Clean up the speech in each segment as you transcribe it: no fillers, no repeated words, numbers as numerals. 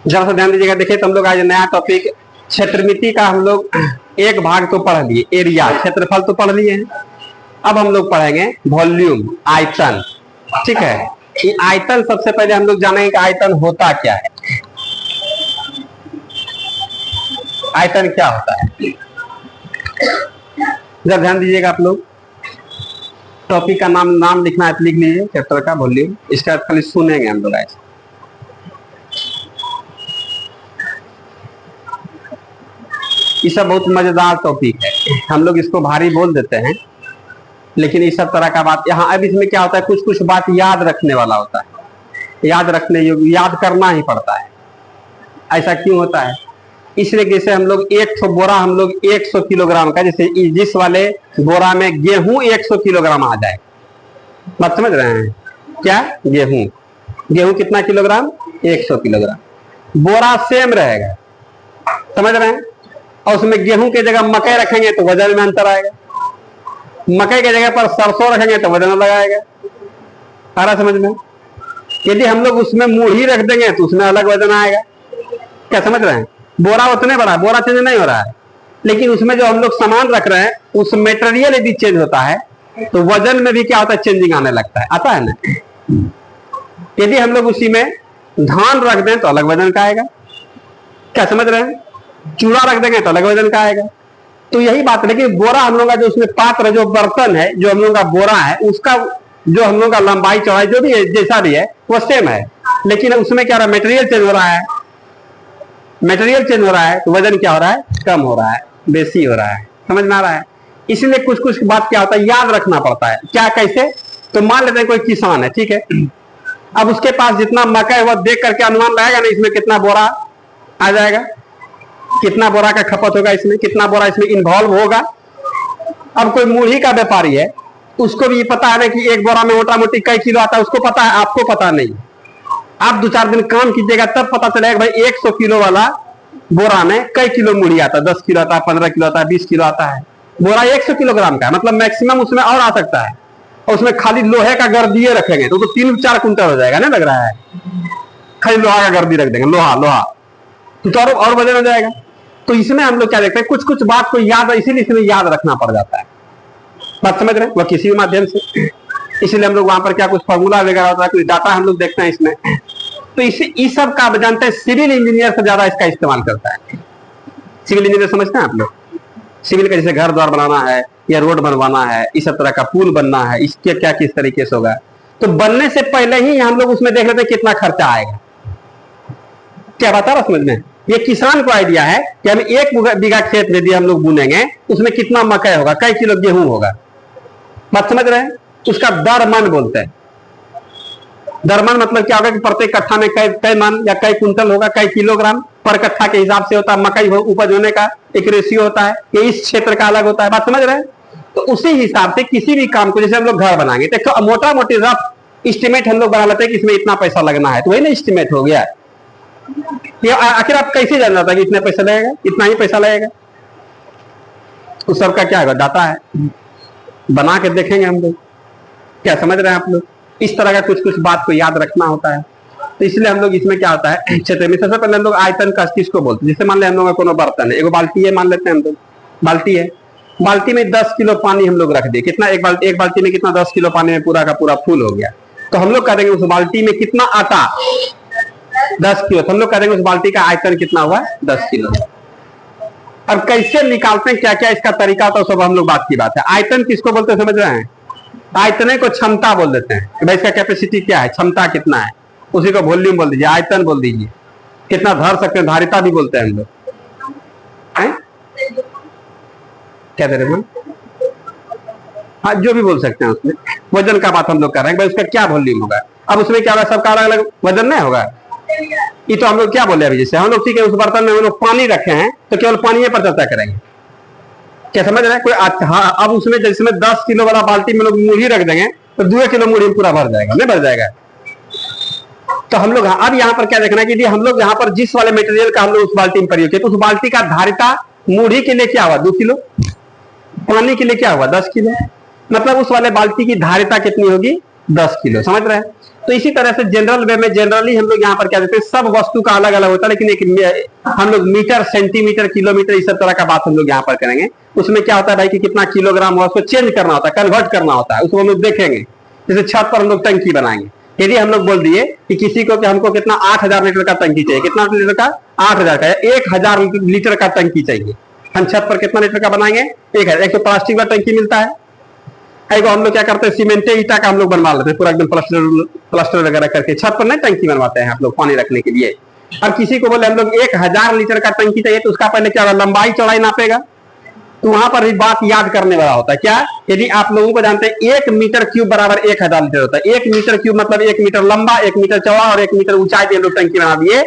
जरा सा ध्यान दीजिएगा। देखिए तो हम लोग आज नया टॉपिक क्षेत्रमिति का हम लोग एक भाग तो पढ़ लिए, एरिया क्षेत्रफल तो पढ़ लिए हैं। अब हम लोग पढ़ेंगे वॉल्यूम, आयतन। ठीक है, ये आयतन सबसे पहले हम लोग जानेंगे कि आयतन होता क्या है। आयतन क्या होता है, जरा ध्यान दीजिएगा आप लोग। टॉपिक का नाम लिखना है तो लिख लीजिए, चैप्टर का वॉल्यूम। इसका खाली सुनेंगे हम लोग ऐसे। ये सब बहुत मजेदार टॉपिक है, हम लोग इसको भारी बोल देते हैं, लेकिन इस सब तरह का बात यहाँ। अब इसमें क्या होता है, कुछ कुछ बात याद रखने वाला होता है, याद रखने योग्य, याद करना ही पड़ता है। ऐसा क्यों होता है, इसलिए जैसे हम लोग एक ठो बोरा हम लोग 100 किलोग्राम का, जैसे जिस वाले बोरा में गेहूं 100 किलोग्राम आ जाए, बात समझ रहे हैं क्या। गेहूं कितना किलोग्राम, 100 किलोग्राम। बोरा सेम रहेगा, समझ रहे हैं। और उसमें गेहूं के जगह मकई रखेंगे तो वजन में अंतर आएगा, मकई के जगह पर सरसों रखेंगे तो वजन अलग आएगा। आ रहा समझ में। यदि हम लोग उसमें मूढ़ी रख देंगे तो उसमें अलग वजन आएगा। क्या समझ रहे हैं। बोरा उतने बड़ा, बोरा चेंज नहीं हो रहा है, लेकिन उसमें जो हम लोग सामान रख रहे हैं उस मेटेरियल यदि चेंज होता है तो वजन में भी क्या होता है, चेंजिंग आने लगता है, आता है ना। यदि हम लोग उसी में धान रख दें तो अलग वजन का आएगा। क्या समझ रहे हैं। चूड़ा रख देंगे तो अलग वजन का आएगा। तो यही बात है। लेकिन बोरा हम लोग का जो उसमें पात्र, जो बर्तन है, जो हम लोग का बोरा है, उसका जो हम लोग का लंबाई चौड़ाई जो भी है, जैसा भी है वो सेम है, लेकिन उसमें क्या हो रहा है, मटेरियल चेंज हो रहा है। मटेरियल चेंज हो रहा है तो वजन क्या हो रहा है, कम हो रहा है, बेसी हो रहा है। समझ में आ रहा है। इसलिए कुछ कुछ बात क्या होता है, याद रखना पड़ता है। क्या, कैसे। तो मान लेते हैं कोई किसान है, ठीक है। अब उसके पास जितना मकई है वह देख करके अनुमान लगाएगा ना, इसमें कितना बोरा आ जाएगा, कितना बोरा का खपत होगा, इसमें कितना बोरा इसमें इन्वॉल्व होगा। अब कोई मूढ़ी का व्यापारी है, उसको भी पता है कि एक बोरा में मोटा मोटी कई किलो आता है, उसको पता है, आपको पता नहीं। आप 2-4 दिन काम कीजिएगा तब पता चलेगा भाई 100 किलो वाला बोरा में कई किलो मूढ़ी आता है, 10 किलो आता है, 15 किलो आता है, 20 किलो आता है। बोरा 100 किलोग्राम का है, मतलब मैक्सिमम उसमें और आ सकता है। और उसमें खाली लोहे का गर्दिये रखेंगे तो 3-4 कुंटल हो जाएगा ना, लग रहा है। खाली लोहा का गर्दी रख देंगे, लोहा तो और वजन हो जाएगा। तो इसमें हम लोग क्या देखते हैं, कुछ कुछ बात को याद, इसीलिए इसमें याद रखना पड़ जाता है। बात समझ रहे हैं, वह किसी भी माध्यम से। इसलिए हम लोग वहां पर क्या कुछ फॉर्मूला वगैरह होता है, कुछ डाटा हम लोग देखते हैं इसमें। तो इस सब का जानते हैं, सिविल इंजीनियर से ज्यादा इसका इस्तेमाल करता है। सिविल इंजीनियर समझते हैं आप लोग। सिविल का जैसे घर द्वार बनाना है या रोड बनवाना है, इस सब तरह का पुल बनना है, इसके क्या किस तरीके से होगा, तो बनने से पहले ही हम लोग उसमें देख लेते हैं कितना खर्चा आएगा। क्या बता रहा समझ में। ये किसान को आइडिया है कि हम 1 बीघा खेत यदि हम लोग बुनेंगे उसमें कितना मकई होगा, कई किलो गेहूं होगा। बात समझ रहे हैं। उसका दर मन बोलते हैं। दर मन मतलब क्या होगा कि प्रत्येक कट्ठा में कई मन या कई कुंटल होगा, कई किलोग्राम पर कट्ठा के हिसाब से होता है। मकई उपज होने का एक रेशियो होता है, ये इस क्षेत्र का अलग होता है। बात समझ रहे हैं। तो उसी हिसाब से किसी भी काम को, जैसे हम लोग घर बनाएंगे तो मोटा मोटी रफ एस्टिमेट हम लोग बना लेते हैं कि इसमें इतना पैसा लगना है, तो वही ना एस्टिमेट हो गया। आखिर आप कैसे जान जाता है कि इतना पैसा लगेगा, इतना ही पैसा लगेगा। उस सब का क्या होगा, डाटा है, बना के देखेंगे हम लोग। क्या समझ रहे हैं आप लोग। इस तरह का कुछ कुछ बात को याद रखना होता है। तो इसलिए हम लोग इसमें क्या होता है, क्षेत्र में सबसे पहले हम लोग आयतन का किसको बोलते हैं। जैसे मान ले हम लोग का कोनो बर्तन है, एगो बाल्टी है, मान लेते हैं हम लोग बाल्टी है, बाल्टी में 10 किलो पानी हम लोग रख दिए। कितना, एक बाल्टी में कितना, 10 किलो पानी में पूरा का पूरा फुल हो गया। तो हम लोग कह देंगे उस बाल्टी में कितना आता, 10 किलो। तो हम लोग कह देंगे उस बाल्टी का आयतन कितना हुआ, 10 किलो। अब कैसे निकालते हैं, क्या क्या इसका तरीका होता है, सब हम लोग बात की बात है। आयतन किसको बोलते हैं समझ रहे हैं। आयतन को क्षमता बोल देते हैं कि भाई इसका कैपेसिटी क्या है, क्षमता कितना है, उसी को वॉल्यूम बोल दीजिए, आयतन बोल दीजिए। कितना धर सकते हैं, धारिता भी बोलते हैं हम लोग। क्या दे रहे हैं, हाँ जो भी बोल सकते हैं। उसमें वजन का बात हम लोग कर रहे हैं, भाई उसका क्या वॉल्यूम होगा। अब उसमें क्या होगा, सबका अलग अलग वजन नहीं होगा। ये तो हम लोग क्या बोले अभी, जैसे हम लोग ठीक है उस बर्तन में हम लोग पानी रखे हैं तो केवल पानी पर चर्चा करेंगे। क्या समझ रहे हैं कोई। हाँ, अब उसमें जैसे में 10 किलो वाला बाल्टी में लोग मूढ़ी रख देंगे तो 2 किलो मूढ़ी में पूरा भर जाएगा, नहीं भर जाएगा। तो हम लोग अब यहाँ पर क्या देखना है कि हम लोग यहाँ पर जिस वाले मटेरियल का हम लोग उस बाल्टी में प्रयोग किया, तो उस बाल्टी का धारिता मूढ़ी के लिए क्या हुआ, 2 किलो, पानी के लिए क्या हुआ, 10 किलो। मतलब उस वाले बाल्टी की धारिता कितनी होगी, 10 किलो, समझ रहे हैं। तो इसी तरह से जनरल वे में जनरली हम लोग यहाँ पर क्या देते हैं, सब वस्तु का अलग अलग होता है, लेकिन एक हम लोग मीटर, सेंटीमीटर, किलोमीटर इस सब तरह का बात हम लोग यहाँ पर करेंगे। उसमें क्या होता है भाई कि कितना किलोग्राम हुआ, उसको चेंज करना होता है, कन्वर्ट करना होता है, उसको हम लोग देखेंगे। जैसे छत पर हम लोग टंकी बनाएंगे, यदि हम लोग बोल दिए कि किसी को कि हमको कितना 8000 लीटर का टंकी चाहिए, कितना लीटर का, 8000 का, 1000 लीटर का टंकी चाहिए, हम छत पर कितना लीटर का बनाएंगे, 1000। एक तो प्लास्टिक का टंकी मिलता है, एक हम लोग क्या करते हैं, सीमेंटे ईटा का हम लोग बनवा लेते हैं, पूरा एकदम प्लास्टर वगैरह करके छत पर नहीं टंकी बनवाते हैं आप लोग पानी रखने के लिए। अब किसी को बोले हम लोग 1000 लीटर का टंकी चाहिए, तो उसका पहले क्या होगा, लंबाई चौड़ाई नापेगा। तो वहां पर भी बात याद करने वाला होता है, क्या, यदि आप लोगों को जानते हैं 1 मीटर क्यूब बराबर 1000 लीटर होता है। 1 मीटर क्यूब मतलब 1 मीटर लंबा, 1 मीटर चौड़ा और 1 मीटर ऊंचाई पे हम लोग टंकी बना दिए,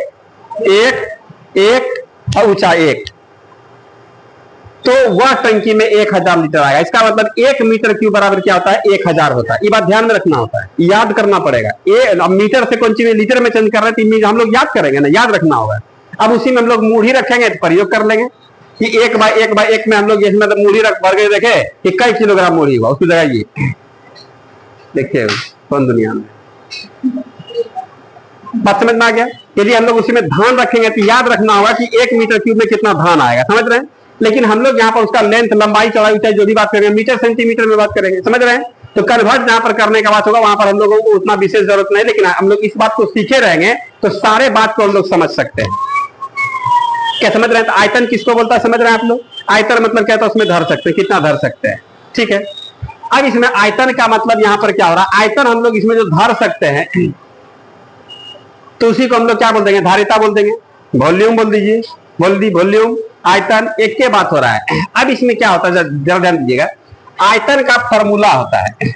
1 और ऊंचा 1, तो वह टंकी में 1000 लीटर आएगा। इसका मतलब 1 मीटर क्यूब बराबर क्या होता है, 1000 होता है। ये बात ध्यान में रखना होता है, याद करना पड़ेगा। अब मीटर से कौन चीज लीटर में चेंज कर रहे हैं, तो हम लोग याद करेंगे ना, याद रखना होगा। अब उसी में हम लोग मूढ़ी रखेंगे तो प्रयोग कर लेंगे कि 1/1/1 में हम लोग इसमें मूढ़ी रख भर के देखे कि कई किलोग्राम मूढ़ी हुआ, उसको जगह ये देखिए कौन दुनिया में बात समझ में आ गया। यदि हम लोग उसी में धान रखेंगे तो याद रखना होगा कि 1 मीटर क्यूब में कितना धान आएगा, समझ रहे हैं। लेकिन हम लोग यहाँ पर उसका लेंथ, लंबाई, चौड़ाई, ऊंचाई जो भी बात करेंगे मीटर सेंटीमीटर में बात करेंगे, समझ रहे हैं। तो कन्वर्ट जहां पर करने का बात होगा वहां पर हम लोगों को उतना विशेष जरूरत नहीं, लेकिन हम लोग इस बात को सीखे रहेंगे तो सारे बात को हम लोग समझ सकते हैं। क्या समझ रहे हैं। तो आयतन किसको बोलता है, समझ रहे हैं आप लोग। आयतन मतलब क्या होता है, उसमें धर सकते हैं, कितना धर सकते हैं, ठीक है। अब इसमें आयतन का मतलब यहाँ पर क्या हो रहा है, आयतन हम लोग इसमें जो धर सकते हैं तो उसी को हम लोग क्या बोल देंगे, धारिता बोल देंगे। वॉल्यूम बोल दीजिए, बोल दी वॉल्यूम, आयतन, एक के बात हो रहा है। अब इसमें क्या होता है, जरा ध्यान दीजिएगा, आयतन का फॉर्मूला होता है,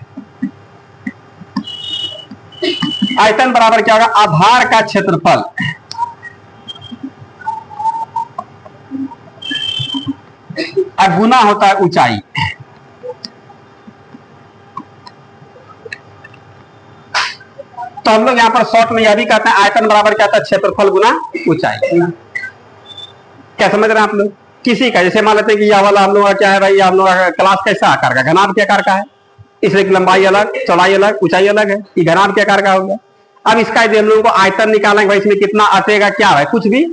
आयतन बराबर क्या होगा, आधार का क्षेत्रफल और गुना होता है ऊंचाई। तो हम लोग यहाँ पर शॉर्ट में यह भी कहते हैं आयतन बराबर क्या होता है, क्षेत्रफल गुना ऊंचाई। क्या समझ रहे हैं आप लोग। किसी का जैसे मान लेते हैं कि यह वाला हम लोग का क्या है भाई, हम लोग का क्लास कैसा आकार का, घनाभ के आकार का है, इसलिए लंबाई अलग, चौड़ाई अलग, ऊंचाई अलग है, ये घनाभ के आकार का हो गया। अब इसका यदि हम लोगों को आयतन निकालेंगे भाई, इसमें कितना अटेगा, क्या है, कुछ भी,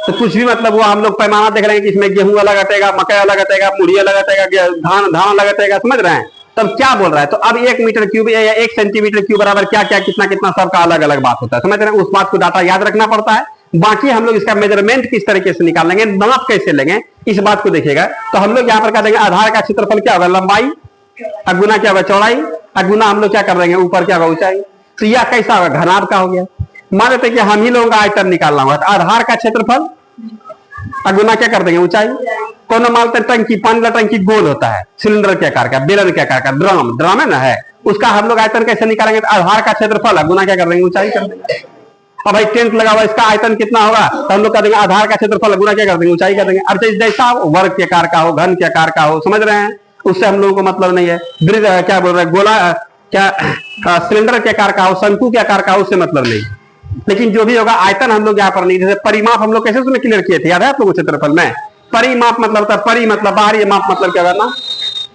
तो कुछ भी मतलब वो हम लोग पैमाना देख रहे हैं कि इसमें गेहूं अलग अटेगा, मकई अलग अटेगा, मुढ़ी अलग अटेगा, धान अलग अटेगा, समझ रहे हैं। तब क्या बोल रहा है, तो अब 1 मीटर क्यूब या 1 सेंटीमीटर क्यूब बराबर क्या क्या कितना कितना सबका अलग अलग बात होता है, समझ रहे हैं। उस बात को डाटा याद रखना पड़ता है। बाकी हम लोग इसका मेजरमेंट किस तरीके से निकालेंगे, नाप कैसे लेंगे, इस बात को देखिएगा। तो हम लोग यहाँ पर क्या देंगे, आधार का क्षेत्रफल क्या होगा, लंबाई, गुना क्या होगा चौड़ाई, गुना हम लोग क्या कर देंगे, ऊपर क्या होगा ऊंचाई। तो यह कैसा होगा, घनाभ का हो गया। मान लेते कि हम ही लोगों का आयतन निकालना होगा, तो आधार का क्षेत्रफल गुना क्या कर देंगे ऊंचाई। कौन मानते हैं, टंकी, पानी वाला टंकी गोल होता है, सिलेंडर के आकार का, बेलन के आकार का, ड्रम है ना है, उसका हम लोग आयतन कैसे निकालेंगे, तो आधार का क्षेत्रफल गुना क्या कर देंगे ऊंचाई कर देंगे। अब भाई टेंट लगा हुआ, इसका आयतन कितना होगा, तो हम लोग कर देंगे आधार का क्षेत्रफल गुना क्या कर देंगे ऊंचाई कर देंगे। अब जैसा वर्ग के आकार का हो, घन के आकार का हो, समझ रहे हैं, उससे हम लोगों को मतलब नहीं है। ब्रिज क्या बोल रहे हैं, गोला क्या, सिलेंडर के आकार का हो, शंकु के आकार का हो, उससे मतलब नहीं। लेकिन जो भी होगा आयतन हम लोग यहाँ पर नहीं, जैसे परिमाप हम लोग कैसे उसमें क्लियर किए थे, याद है आप लोगों को क्षेत्रफल में। परिमाप मतलब होता है, परि मतलब बाहरी, माप मतलब क्या करना,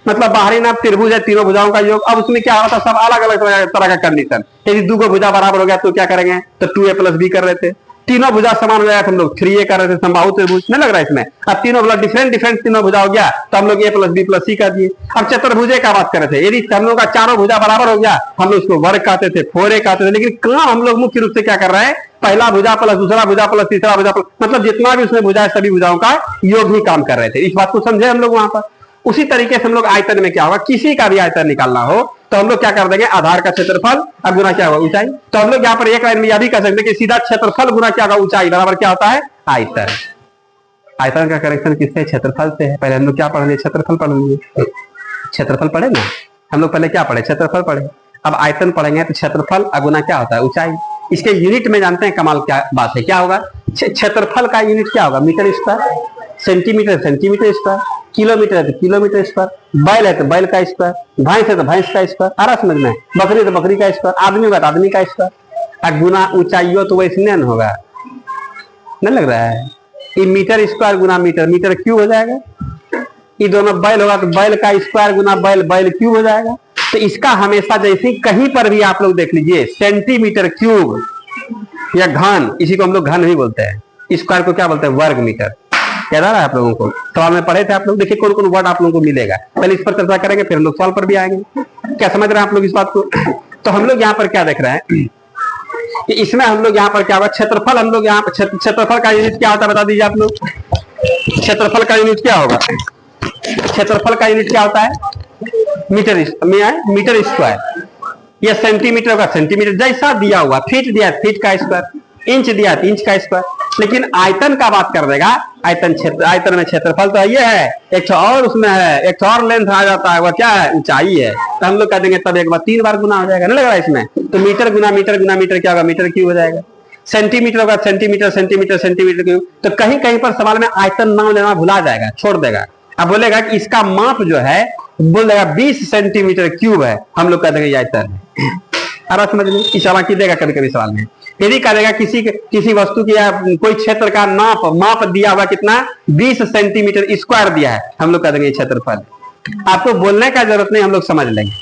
मतलब बाहरी नाप त्रिभुज है, तीनों भुजाओं का योग। अब उसमें क्या होता है, सब अलग अलग तरह का कंडीशन। यदि 2 भुजा बराबर हो गया तो क्या करेंगे, तो 2a + b कर रहे थे। तीनों भुजा समान हो गया तो हम लोग 3a कर रहे थे, समबाहु त्रिभुज नहीं लग रहा है इसमें। अब तीनों भुजा डिफरेंट तीनों भुजा हो गया तो हम लोग a + b + c कर दिए। अब चतुर्भुजे का बात कर रहे थे, यदि हम लोग का चारों भुजा बराबर हो गया हम लोग उसको वर्ग कहते थे, 4a कहते थे। लेकिन काम हम लोग मुख्य रूप से क्या कर रहे हैं, पहला भुजा प्लस दूसरा भुजा प्लस तीसरा भुजा प्लस, मतलब जितना भी उसमें भुजा है सभी भुजाओं का योग ही काम कर रहे थे। इस बात को समझे हम लोग वहां पर। उसी तरीके से हम लोग आयतन में क्या होगा, किसी का भी आयतन निकालना हो तो हम लोग क्या कर देंगे, आधार का क्षेत्रफल और गुना क्या होगा ऊंचाई। तो हम लोग यहाँ पर एक लाइन में यह भी कह सकते हैं कि सीधा क्षेत्रफल गुना क्या होगा ऊंचाई बराबर क्या होता है, आयतन। आयतन का करेक्शन किससे, क्षेत्रफल से है। पहले हम लोग क्या पढ़ेंगे, क्षेत्रफल पढ़ेंगे, क्षेत्रफल पढ़े ना हम लोग, पहले क्या पढ़े, क्षेत्रफल पढ़े। अब आयतन पढ़ेंगे तो क्षेत्रफल और गुना क्या होता है, ऊंचाई। इसके यूनिट में जानते हैं कमाल क्या बात है, क्या होगा, क्षेत्रफल का यूनिट क्या होगा, metre square, centimetre centimetre square, kilometre है तो किलोमीटर स्क्वायर, बैल है तो बैल का स्क्वायर, भैंस है तो भैंस का स्क्वायर, आ रहा समझ में, बकरी तो बकरी का स्क्वायर, आदमी होगा तो आदमी का स्क्वायर। गुना ऊंचाई हो तो वैसे नहीं होगा, नहीं लग रहा है। ये मीटर स्क्वायर गुना मीटर, मीटर क्यूब हो जाएगा। ये दोनों बैल होगा तो बैल का स्क्वायर गुना बैल, बैल क्यूब हो जाएगा। तो इसका हमेशा जैसे कहीं पर भी आप लोग देख लीजिए सेंटीमीटर क्यूब या घन, इसी को हम लोग घन ही बोलते हैं, स्क्वायर को क्या बोलते हैं, वर्ग मीटर। याद आ रहा है आप लोगों को, सवाल में पढ़े थे आप लोग, देखिए कौन कौन वर्ड आप लोगों को मिलेगा, पहले इस पर चर्चा करेंगे फिर हम लोग सवाल पर भी आएंगे। क्या समझ रहे हैं आप लोग इस बात को? तो हम लोग यहाँ पर क्या देख रहे हैं कि इसमें हम लोग यहाँ पर क्या हुआ, क्षेत्रफल, हम लोग यहाँ पर क्षेत्रफल का यूनिट क्या होता है बता दीजिए आप लोग। क्षेत्रफल का यूनिट क्या होगा, क्षेत्रफल का यूनिट क्या होता है, मीटर स्क्वायर, या सेंटीमीटर का सेंटीमीटर, जैसा दिया हुआ, फीट दिया फीट का स्क्वायर, इंच दिया इंच का स्क्वायर। लेकिन आयतन का बात कर देगा, आयतन क्षेत्र, आयतन में क्षेत्रफल तो ये है, एक तो और उसमें है, एक तो और लेंथ आ जाता है, वह क्या है, ऊंचाई है। तो हम लोग कह देंगे तब एक बार 3 बार गुना हो जाएगा, नहीं लग रहा है इसमें? तो मीटर गुना मीटर गुना मीटर क्या होगा, मीटर क्यूब हो जाएगा। सेंटीमीटर होगा सेंटीमीटर सेंटीमीटर सेंटीमीटर क्यूब। तो कहीं कहीं पर सवाल में आयतन नाम लेना भुला जाएगा, छोड़ देगा। अब बोलेगा कि इसका माप जो है, बोल देगा 20 सेंटीमीटर क्यूब है, हम लोग कह देंगे आयतन है। अरे समझ लो, इशारा की देगा कभी कभी सवाल में, यदि करेगा किसी वस्तु की या कोई क्षेत्र का माप दिया हुआ कितना, 20 सेंटीमीटर स्क्वायर दिया है, हम लोग कह देंगे क्षेत्रफल। आपको बोलने का जरूरत नहीं, हम लोग समझ लेंगे।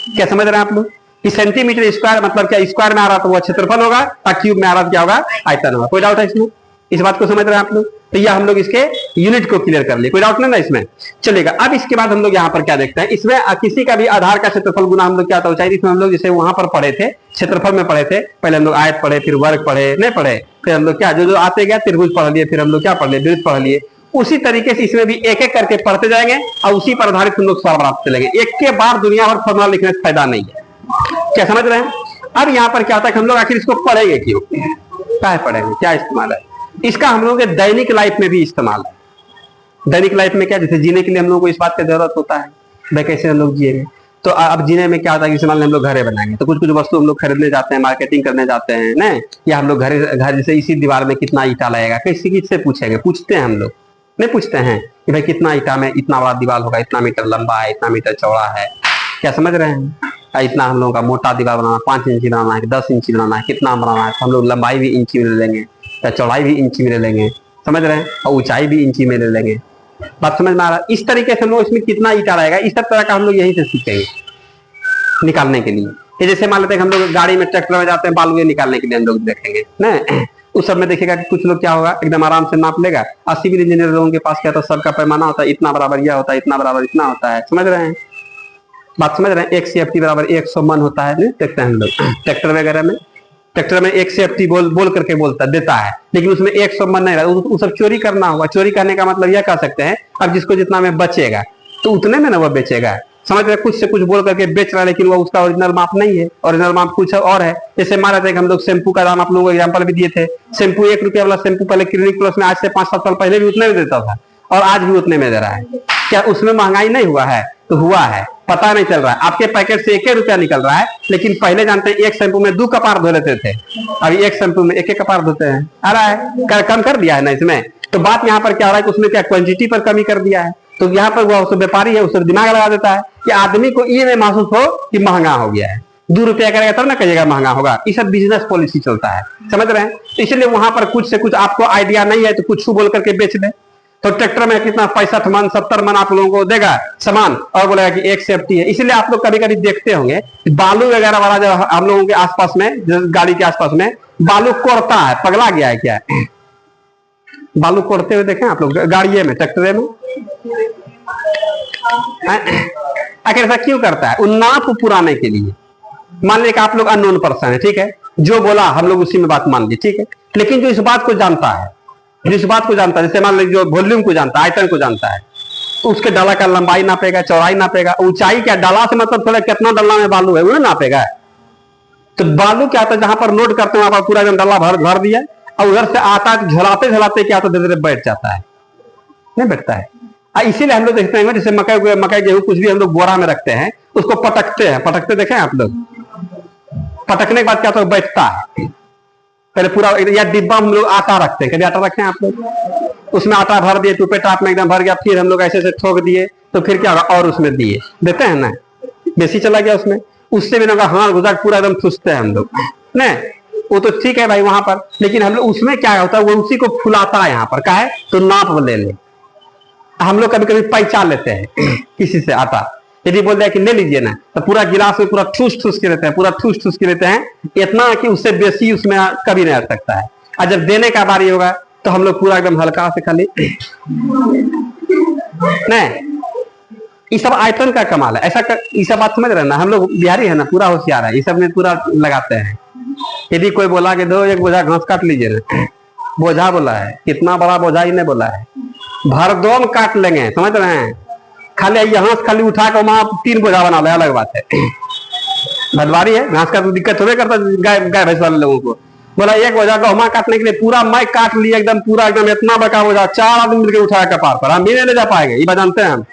क्या समझ रहे हैं आप लोग कि सेंटीमीटर स्क्वायर मतलब क्या, स्क्वायर में आ रहा तो वो क्षेत्रफल होगा और क्यूब में आ रहा क्या होगा, आयतन होगा। कोई डाउट है इसमें? इस बात को समझ रहे हैं आप लोग? तो यह हम लोग इसके यूनिट को क्लियर कर लिए, कोई डाउट नहीं ना इसमें? चलेगा। अब इसके बाद हम लोग यहाँ पर क्या देखते हैं, इसमें किसी का भी आधार का क्षेत्रफल गुना हम लोग क्या होता है ऊंचाई। इसमें हम लोग जैसे वहां पर पढ़े थे, क्षेत्रफल में पढ़े थे, पहले हम लोग आयत पढ़े, फिर वर्ग पढ़े, नहीं पढ़े, फिर हम लोग क्या जो जो आते गया त्रिभुज पढ़ लिए, फिर हम लोग क्या पढ़ लिए, वृत्त पढ़ लिए। उसी तरीके से इसमें भी एक एक करके पढ़ते जाएंगे और उसी पर आधारित हम लोग सवाल बनाते चलेंगे। एक के बाद दुनिया भर फॉर्मूला लिखने से फायदा नहीं है। क्या समझ रहे हैं? अब यहाँ पर क्या होता है कि हम लोग आखिर इसको पढ़ेंगे क्यों, क्या पढ़ेंगे, क्या इस्तेमाल है इसका? हम लोगों के दैनिक लाइफ में भी इस्तेमाल है। दैनिक लाइफ में क्या, जैसे जीने के लिए हम लोग को इस बात की जरूरत होता है, भाई कैसे हम लोग जिएंगे। तो अब जीने में क्या होता है कि मान लो हम लोग घरे बनाएंगे, तो कुछ कुछ वस्तु हम लोग खरीदने जाते हैं, मार्केटिंग करने जाते हैं ना, या हम लोग घर जैसे इसी दीवार में कितना ईटा लगेगा, किसी से पूछेंगे, पूछते हैं हम लोग, नहीं पूछते हैं कि भाई कितना ईटा में इतना बड़ा दीवार होगा, इतना मीटर लंबा है, इतना मीटर चौड़ा है। क्या समझ रहे हैं? इतना हम लोगों का मोटा दीवार बनाना, 5 इंची बनाना है, 10 इंची बनाना है, कितना बनाना है, तो हम लोग लंबाई भी इंची में ले लेंगे, या चौड़ाई भी इंची में ले लेंगे, समझ रहे हैं, और ऊंचाई भी इंची में ले लेंगे। बात समझ में आ रहा है? इस तरीके से हम लोग इसमें कितना ईटा रहेगा, इस सब तरह का हम लोग यहीं से सीखेंगे निकालने के लिए। ये जैसे मान लेते हैं हम लोग गाड़ी में, ट्रैक्टर में जाते हैं, बालू निकालने के लिए हम लोग देखेंगे ना, उस सब में देखिएगा कि कुछ लोग क्या होगा, एकदम आराम से नाप लेगा। और सिविल इंजीनियर लोगों के पास क्या होता है, सबका पैमाना होता है, इतना बराबर यह होता है, इतना बराबर इतना होता है, समझ रहे हैं? बात समझ रहे हैं? 1 CFT बराबर 100 मन होता है, देखते हैं हम लोग ट्रैक्टर वगैरह में। ट्रैक्टर में 1 CFT बोल करके बोलता देता है, लेकिन उसमें 100 मन नहीं रहा, वो सब चोरी करना होगा। चोरी करने का मतलब यह कह सकते हैं, अब जिसको जितना में बचेगा तो उतने में ना वो बेचेगा, समझ रहे? कुछ से कुछ बोल करके बेच रहा है, लेकिन वो उसका ओरिजिनल माप नहीं है, ओरिजिनल माप कुछ और है। जैसे मान रहे थे कि हम लोग शैम्पू का दाम आप लोगों को एग्जाम्पल भी दिए थे, शैम्पू 1 रुपया वाला शैम्पू पहले क्लिनिक प्लस में आज से 5-7 साल पहले भी उतने में देता था, और आज भी उतने में दे रहा है। क्या उसमें महंगाई नहीं हुआ है? तो हुआ है, पता नहीं चल रहा है। आपके पैकेट से 1 रुपया निकल रहा है, लेकिन पहले जानते हैं 1 शैम्पू में 2 कपार धो लेते थे, अभी 1 शैम्पू में 1 कपार धोते हैं। आ रहा है, कम कर दिया है ना इसमें। तो बात यहाँ पर क्या हो रहा है कि उसमें क्या क्वांटिटी पर कमी कर दिया है। तो यहाँ पर वो व्यापारी है, उससे दिमाग लगा देता है कि आदमी को ये महसूस हो कि महंगा हो गया है, 2 रुपया करेगा तब ना कहिएगा महंगा होगा। ये सब बिजनेस पॉलिसी चलता है, समझ रहे हैं? इसलिए वहां पर कुछ से कुछ आपको आइडिया नहीं है तो कुछ बोल करके बेच दे। तो ट्रैक्टर में कितना 65 मन 70 मन आप लोगों को देगा सामान, और बोलेगा कि 1 CFT है। इसलिए आप लोग कभी कभी देखते होंगे बालू वगैरह वाला जो हम लोगों के आसपास में, गाड़ी के आसपास में बालू कोड़ता है, पगला गया है क्या? बालू कोड़ते हुए देखें आप लोग गाड़िए में, ट्रैक्टर में। आखिर ऐसा क्यों करता है? नाप पुराने के लिए। मान लीजिए आप लोग अननोन पर्सन है, ठीक है, जो बोला हम लोग उसी में बात मान ली, ठीक है। लेकिन जो इस बात को जानता है, जिस बात को जानता है, जैसे मान लीजिए जो वॉल्यूम को जानता है, आयतन को जानता है, तो उसके डाला का लंबाई नापेगा, चौड़ाई नापेगा, ऊंचाई क्या, डाला से मतलब थोड़ा कितना डाला में बालू है वो नापेगा। तो बालू क्या होता है, जहां पर लोड करते हैं वहां पर पूरा एकदम डाला भर दिया, और उधर से आता है झलाते झलाते क्या होता है, धीरे धीरे बैठ जाता है, नहीं बैठता है। इसीलिए हम लोग देखते हैं जैसे मकई गेहूं कुछ भी हम लोग बोरा में रखते हैं, उसको पटकते हैं, पटकते देखें आप लोग, पटकने के बाद क्या होता है, बैठता है। पहले पूरा या डिब्बा हम लोग आटा रखते हैं, कभी आटा रखे हैं आप लोग, उसमें आटा भर दिए, टूपे टाप में एकदम भर गया, फिर हम लोग ऐसे ऐसे ठोक दिए, तो फिर क्या होगा, और उसमें दिए देते हैं ना, बेसी चला गया उसमें, उससे भी ना हाथ गुजार पूरा एकदम ठूसते हैं हम लोग, नहीं वो तो ठीक है भाई वहां पर, लेकिन हम लोग उसमें क्या होता है, वो उसी को फुलाता है यहाँ पर, क्या है तो नाप ले ले। हम लोग कभी कभी पैसा लेते हैं किसी से आटा, यदि बोल दिया कि ले लीजिए ना, तो पूरा गिलास में पूरा ठूस ठूस के लेते हैं, पूरा ठूस ठूस के लेते हैं, इतना कि उससे बेसी उसमें कभी नहीं आ सकता है। और जब देने का बारी होगा तो हम लोग पूरा एकदम हल्का से खाली नहीं। ये सब आयतन का कमाल है। ऐसा ये सब बात समझ रहे ना, हम लोग बिहारी है ना, पूरा होशियार है, ये सब में पूरा लगाते हैं। यदि कोई बोला कि दो एक बोझा घास काट लीजिए ना, बोझा बोला है, कितना बड़ा बोझा ही नहीं बोला है, भरदोम काट लेंगे, समझ रहे हैं। खाली यहाँ से खाली उठा कर वहां 3 बोझा बना ले, अलग बात है। भदवारी है, घास का तो दिक्कत थोड़े करता गाय भैंस वाले लोगों को। बोला एक बोझा गहुमा काटने के लिए पूरा मैं काट लिया एकदम, पूरा एकदम इतना बड़ा बोझा 4 आदमी मिलकर उठाया कपार पर, हम भी नहीं ले जा पाएंगे, ये बात जानते हैं हम,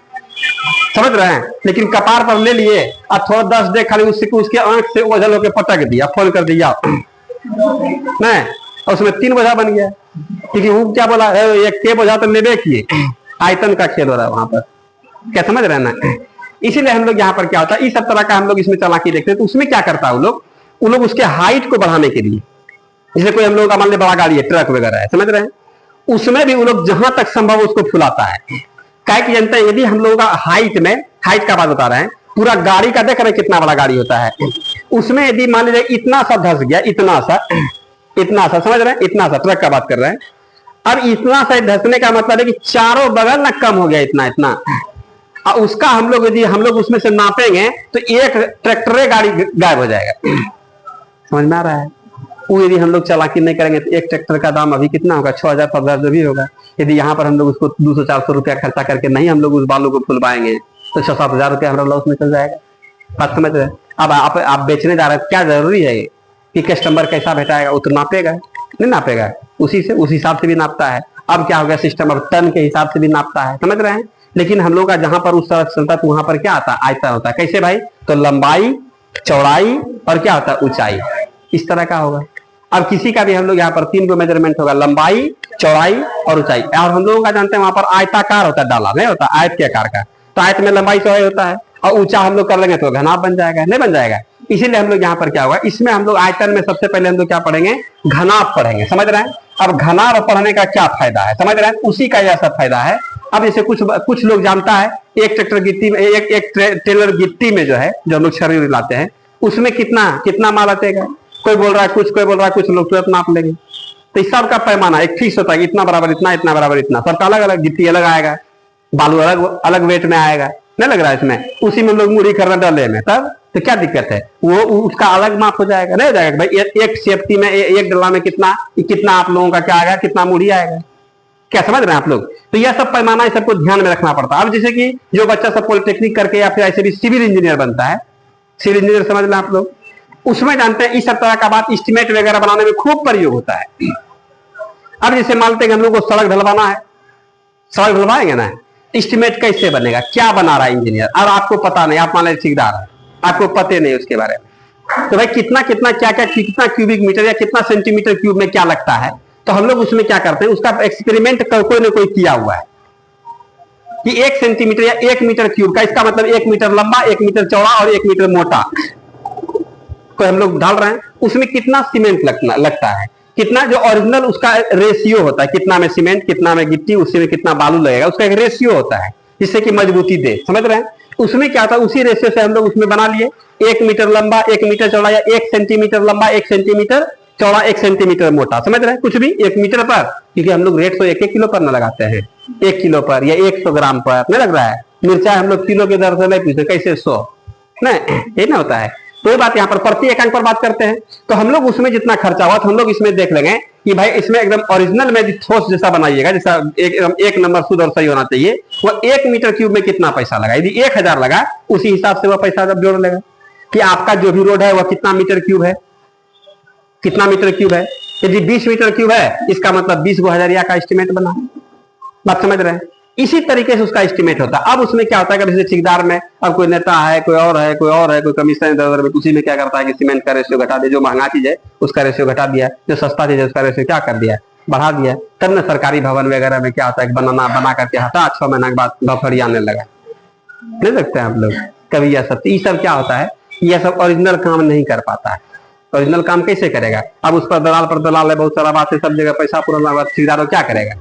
समझ रहे हैं। लेकिन कपार पर ले लिए और थोड़ा 10 दे खाली उसके आंख से ओझल होकर पटक दिया, फोन कर दिया नहीं, और उसमें 3 बोझा बन गया। क्योंकि वो क्या बोला, एक के बोझा तो लेबे किए, आयतन का खेल हो रहा है वहां पर, क्या समझ रहे हैं ना। इसीलिए हम लोग यहाँ पर क्या होता है, इस सब तरह का हम लोग इसमें चालाकी देखते हैं। तो उसमें क्या करता है वो लोग उसके हाइट को बढ़ाने के लिए, जैसे कोई हम लोग का मान लीजिए बड़ा गाड़ी है, ट्रक वगैरह है, समझ रहे हैं, उसमें भी वो लोग जहां तक संभव उसको फुलाता है। क्या कि जानते हैं, यदि हम लोगों का हाइट का बात बता रहे हैं, पूरा गाड़ी का देख रहे हैं कितना बड़ा गाड़ी होता है, उसमें यदि मान लीजिए इतना सा धस गया, इतना सा समझ रहे हैं, इतना सा ट्रक का बात कर रहे हैं। अब इतना सा धसने का मतलब है कि चारों बगल ना कम हो गया, इतना और उसका हम लोग उसमें से नापेंगे तो एक ट्रैक्टर गाड़ी गायब हो जाएगा। समझ में आ रहा है। वो यदि हम लोग चालाकी नहीं करेंगे तो एक ट्रैक्टर का दाम अभी कितना होगा, 6,000 7,000 जो भी होगा। यदि यहाँ पर हम लोग उसको 200-400 रुपया खर्चा करके नहीं हम लोग उस बालू को फुलवाएंगे तो 6-7 हजार रुपया हमारा लॉस निकल जाएगा। बात समझ रहे हैं। अब आप बेचने जा रहे हैं, क्या जरूरी है कि कस्टमर कैसा भेटाएगा, वो तो नापेगा नहीं, नापेगा उस हिसाब से भी नापता है। अब क्या हो गया सिस्टम, अब टन के हिसाब से भी नापता है, समझ रहे हैं। लेकिन हम लोग का जहां पर उस तरह चलता है तो वहां पर क्या आता है, आयतन होता है। कैसे भाई, तो लंबाई, चौड़ाई और क्या होता है, ऊंचाई, इस तरह का होगा। अब किसी का भी हम लोग यहाँ पर 3 को मेजरमेंट होगा, लंबाई, चौड़ाई और ऊंचाई। और हम लोगों का जानते हैं वहां पर आयताकार होता है, डाला नहीं होता, आयत के आकार का। तो आयत में लंबाई चौड़ाई होता है, और ऊंचा हम लोग कर लेंगे तो घनाभ बन जाएगा, नहीं बन जाएगा। इसीलिए हम लोग यहाँ पर क्या होगा, इसमें हम लोग आयतन में सबसे पहले हम लोग क्या पढ़ेंगे, घनाभ पढ़ेंगे, समझ रहे हैं। अब घनाभ पढ़ने का क्या फायदा है, समझ रहे हैं, उसी का यह सब फायदा है। अब जैसे कुछ लोग जानता है, एक ट्रैक्टर गिट्टी में, एक टेलर गिट्टी में जो है, जो हम लोग शरीर लाते हैं, उसमें कितना माल आतेगा। कोई बोल रहा है कुछ, कोई बोल रहा है कुछ, लोग तुरंत नाप लेंगे। तो इस सब का पैमाना एक फिक्स होता है, इतना बराबर इतना, इतना बराबर इतना, सबका अलग अलग, गिट्टी अलग आएगा, बालू अलग वेट में आएगा, नहीं लग रहा है इसमें। उसी में लोग मुड़ी करना डाले में, तब तो क्या दिक्कत है, वो उसका अलग माप हो जाएगा, नहीं हो जाएगा भाई। एक सेफ्टी में एक डला में कितना आप लोगों का क्या आएगा, कितना मुड़ी आएगा, क्या समझ रहे हैं आप लोग। तो यह सब पैमाना, इस सबको ध्यान में रखना पड़ता है। अब जैसे कि जो बच्चा सब पॉलिटेक्निक करके या फिर ऐसे भी सिविल इंजीनियर बनता है, सिविल इंजीनियर समझ लें आप लोग, उसमें जानते हैं इस सब तरह का बात, एस्टिमेट वगैरह बनाने में खूब प्रयोग होता है। अब जैसे मानते हैं हम लोग को सड़क ढलवाना है, सड़क ढलवाएंगे ना, एस्टिमेट कैसे बनेगा, क्या बना रहा है इंजीनियर, और आपको पता नहीं, आप मान लीजिए ठेकेदार है, आपको पते नहीं उसके बारे में, तो भाई कितना क्यूबिक मीटर या कितना सेंटीमीटर क्यूब में क्या लगता है। तो हम लोग उसमें क्या करते हैं, उसका एक्सपेरिमेंट कोई ना कोई किया हुआ है कि 1 सेंटीमीटर या 1 मीटर क्यूब का, इसका मतलब 1 मीटर लंबा, 1 मीटर चौड़ा और 1 मीटर मोटा को हम लोग डाल रहे हैं। उसमें कितना सीमेंट लगता है, कितना जो ओरिजिनल उसका रेशियो होता है, कितना में सीमेंट, कितना में गिट्टी, उसी में कितना बालू लगेगा, उसका एक रेशियो होता है जिससे कि मजबूती दे, समझ रहे हैं। उसमें क्या था, उसी रेशियो से हम लोग उसमें बना लिए 1 मीटर लंबा, 1 मीटर चौड़ा, या 1 सेंटीमीटर लंबा, 1 सेंटीमीटर चौड़ा, 1 सेंटीमीटर मोटा, समझ रहे हैं, कुछ भी 1 मीटर पर, क्योंकि हम लोग रेट तो 1-1 किलो पर न लगाते हैं, 1 किलो पर या 100 ग्राम पर नहीं लग रहा है। मिर्चा हम लोग किलो के दर से नहीं पूछते, कैसे 100 नहीं, ये ना होता है। तो ये बात यहाँ पर प्रति एकांक पर बात करते हैं। तो हम लोग उसमें जितना खर्चा हुआ तो हम लोग इसमें देख लेंगे कि भाई इसमें एकदम ओरिजिनल में ठोस जैसा बनाइएगा, जैसा एक नंबर शुद्ध और सही होना चाहिए। वो 1 मीटर क्यूब में कितना पैसा लगा, यदि 1000 लगा, उसी हिसाब से वह पैसा जब जोड़ लेगा कि आपका जो भी रोड है वह कितना मीटर क्यूब है, कितना मीटर क्यूब है। यदि 20 मीटर क्यूब है, इसका मतलब 20 को हजारिया का एस्टिमेट बना। बात समझ रहे हैं। इसी तरीके से उसका एस्टिमेट होता है। अब उसमें क्या होता है, जैसे ठेकेदार में अब कोई नेता है, कोई और है, कोई कमीशन इधर में, उसी में क्या करता है कि सीमेंट का रेशियो घटा दे, जो महंगा चीज है उसका रेशियो घटा दिया, जो सस्ता चीज है उसका रेशियो क्या कर दिया, बढ़ा दिया। तब न सरकारी भवन वगैरह में क्या होता है, बना करके हटा 6 महीने के बाद बफरी आने लगा, नहीं सकते आप लोग कभी। यह सब क्या होता है, यह सब ओरिजिनल काम नहीं कर पाता है। ओरिजिनल काम कैसे करेगा, अब उस पर दलाल है, बहुत सारा बात है, सब जगह पैसा पूरा ठेकेदार क्या करेगा,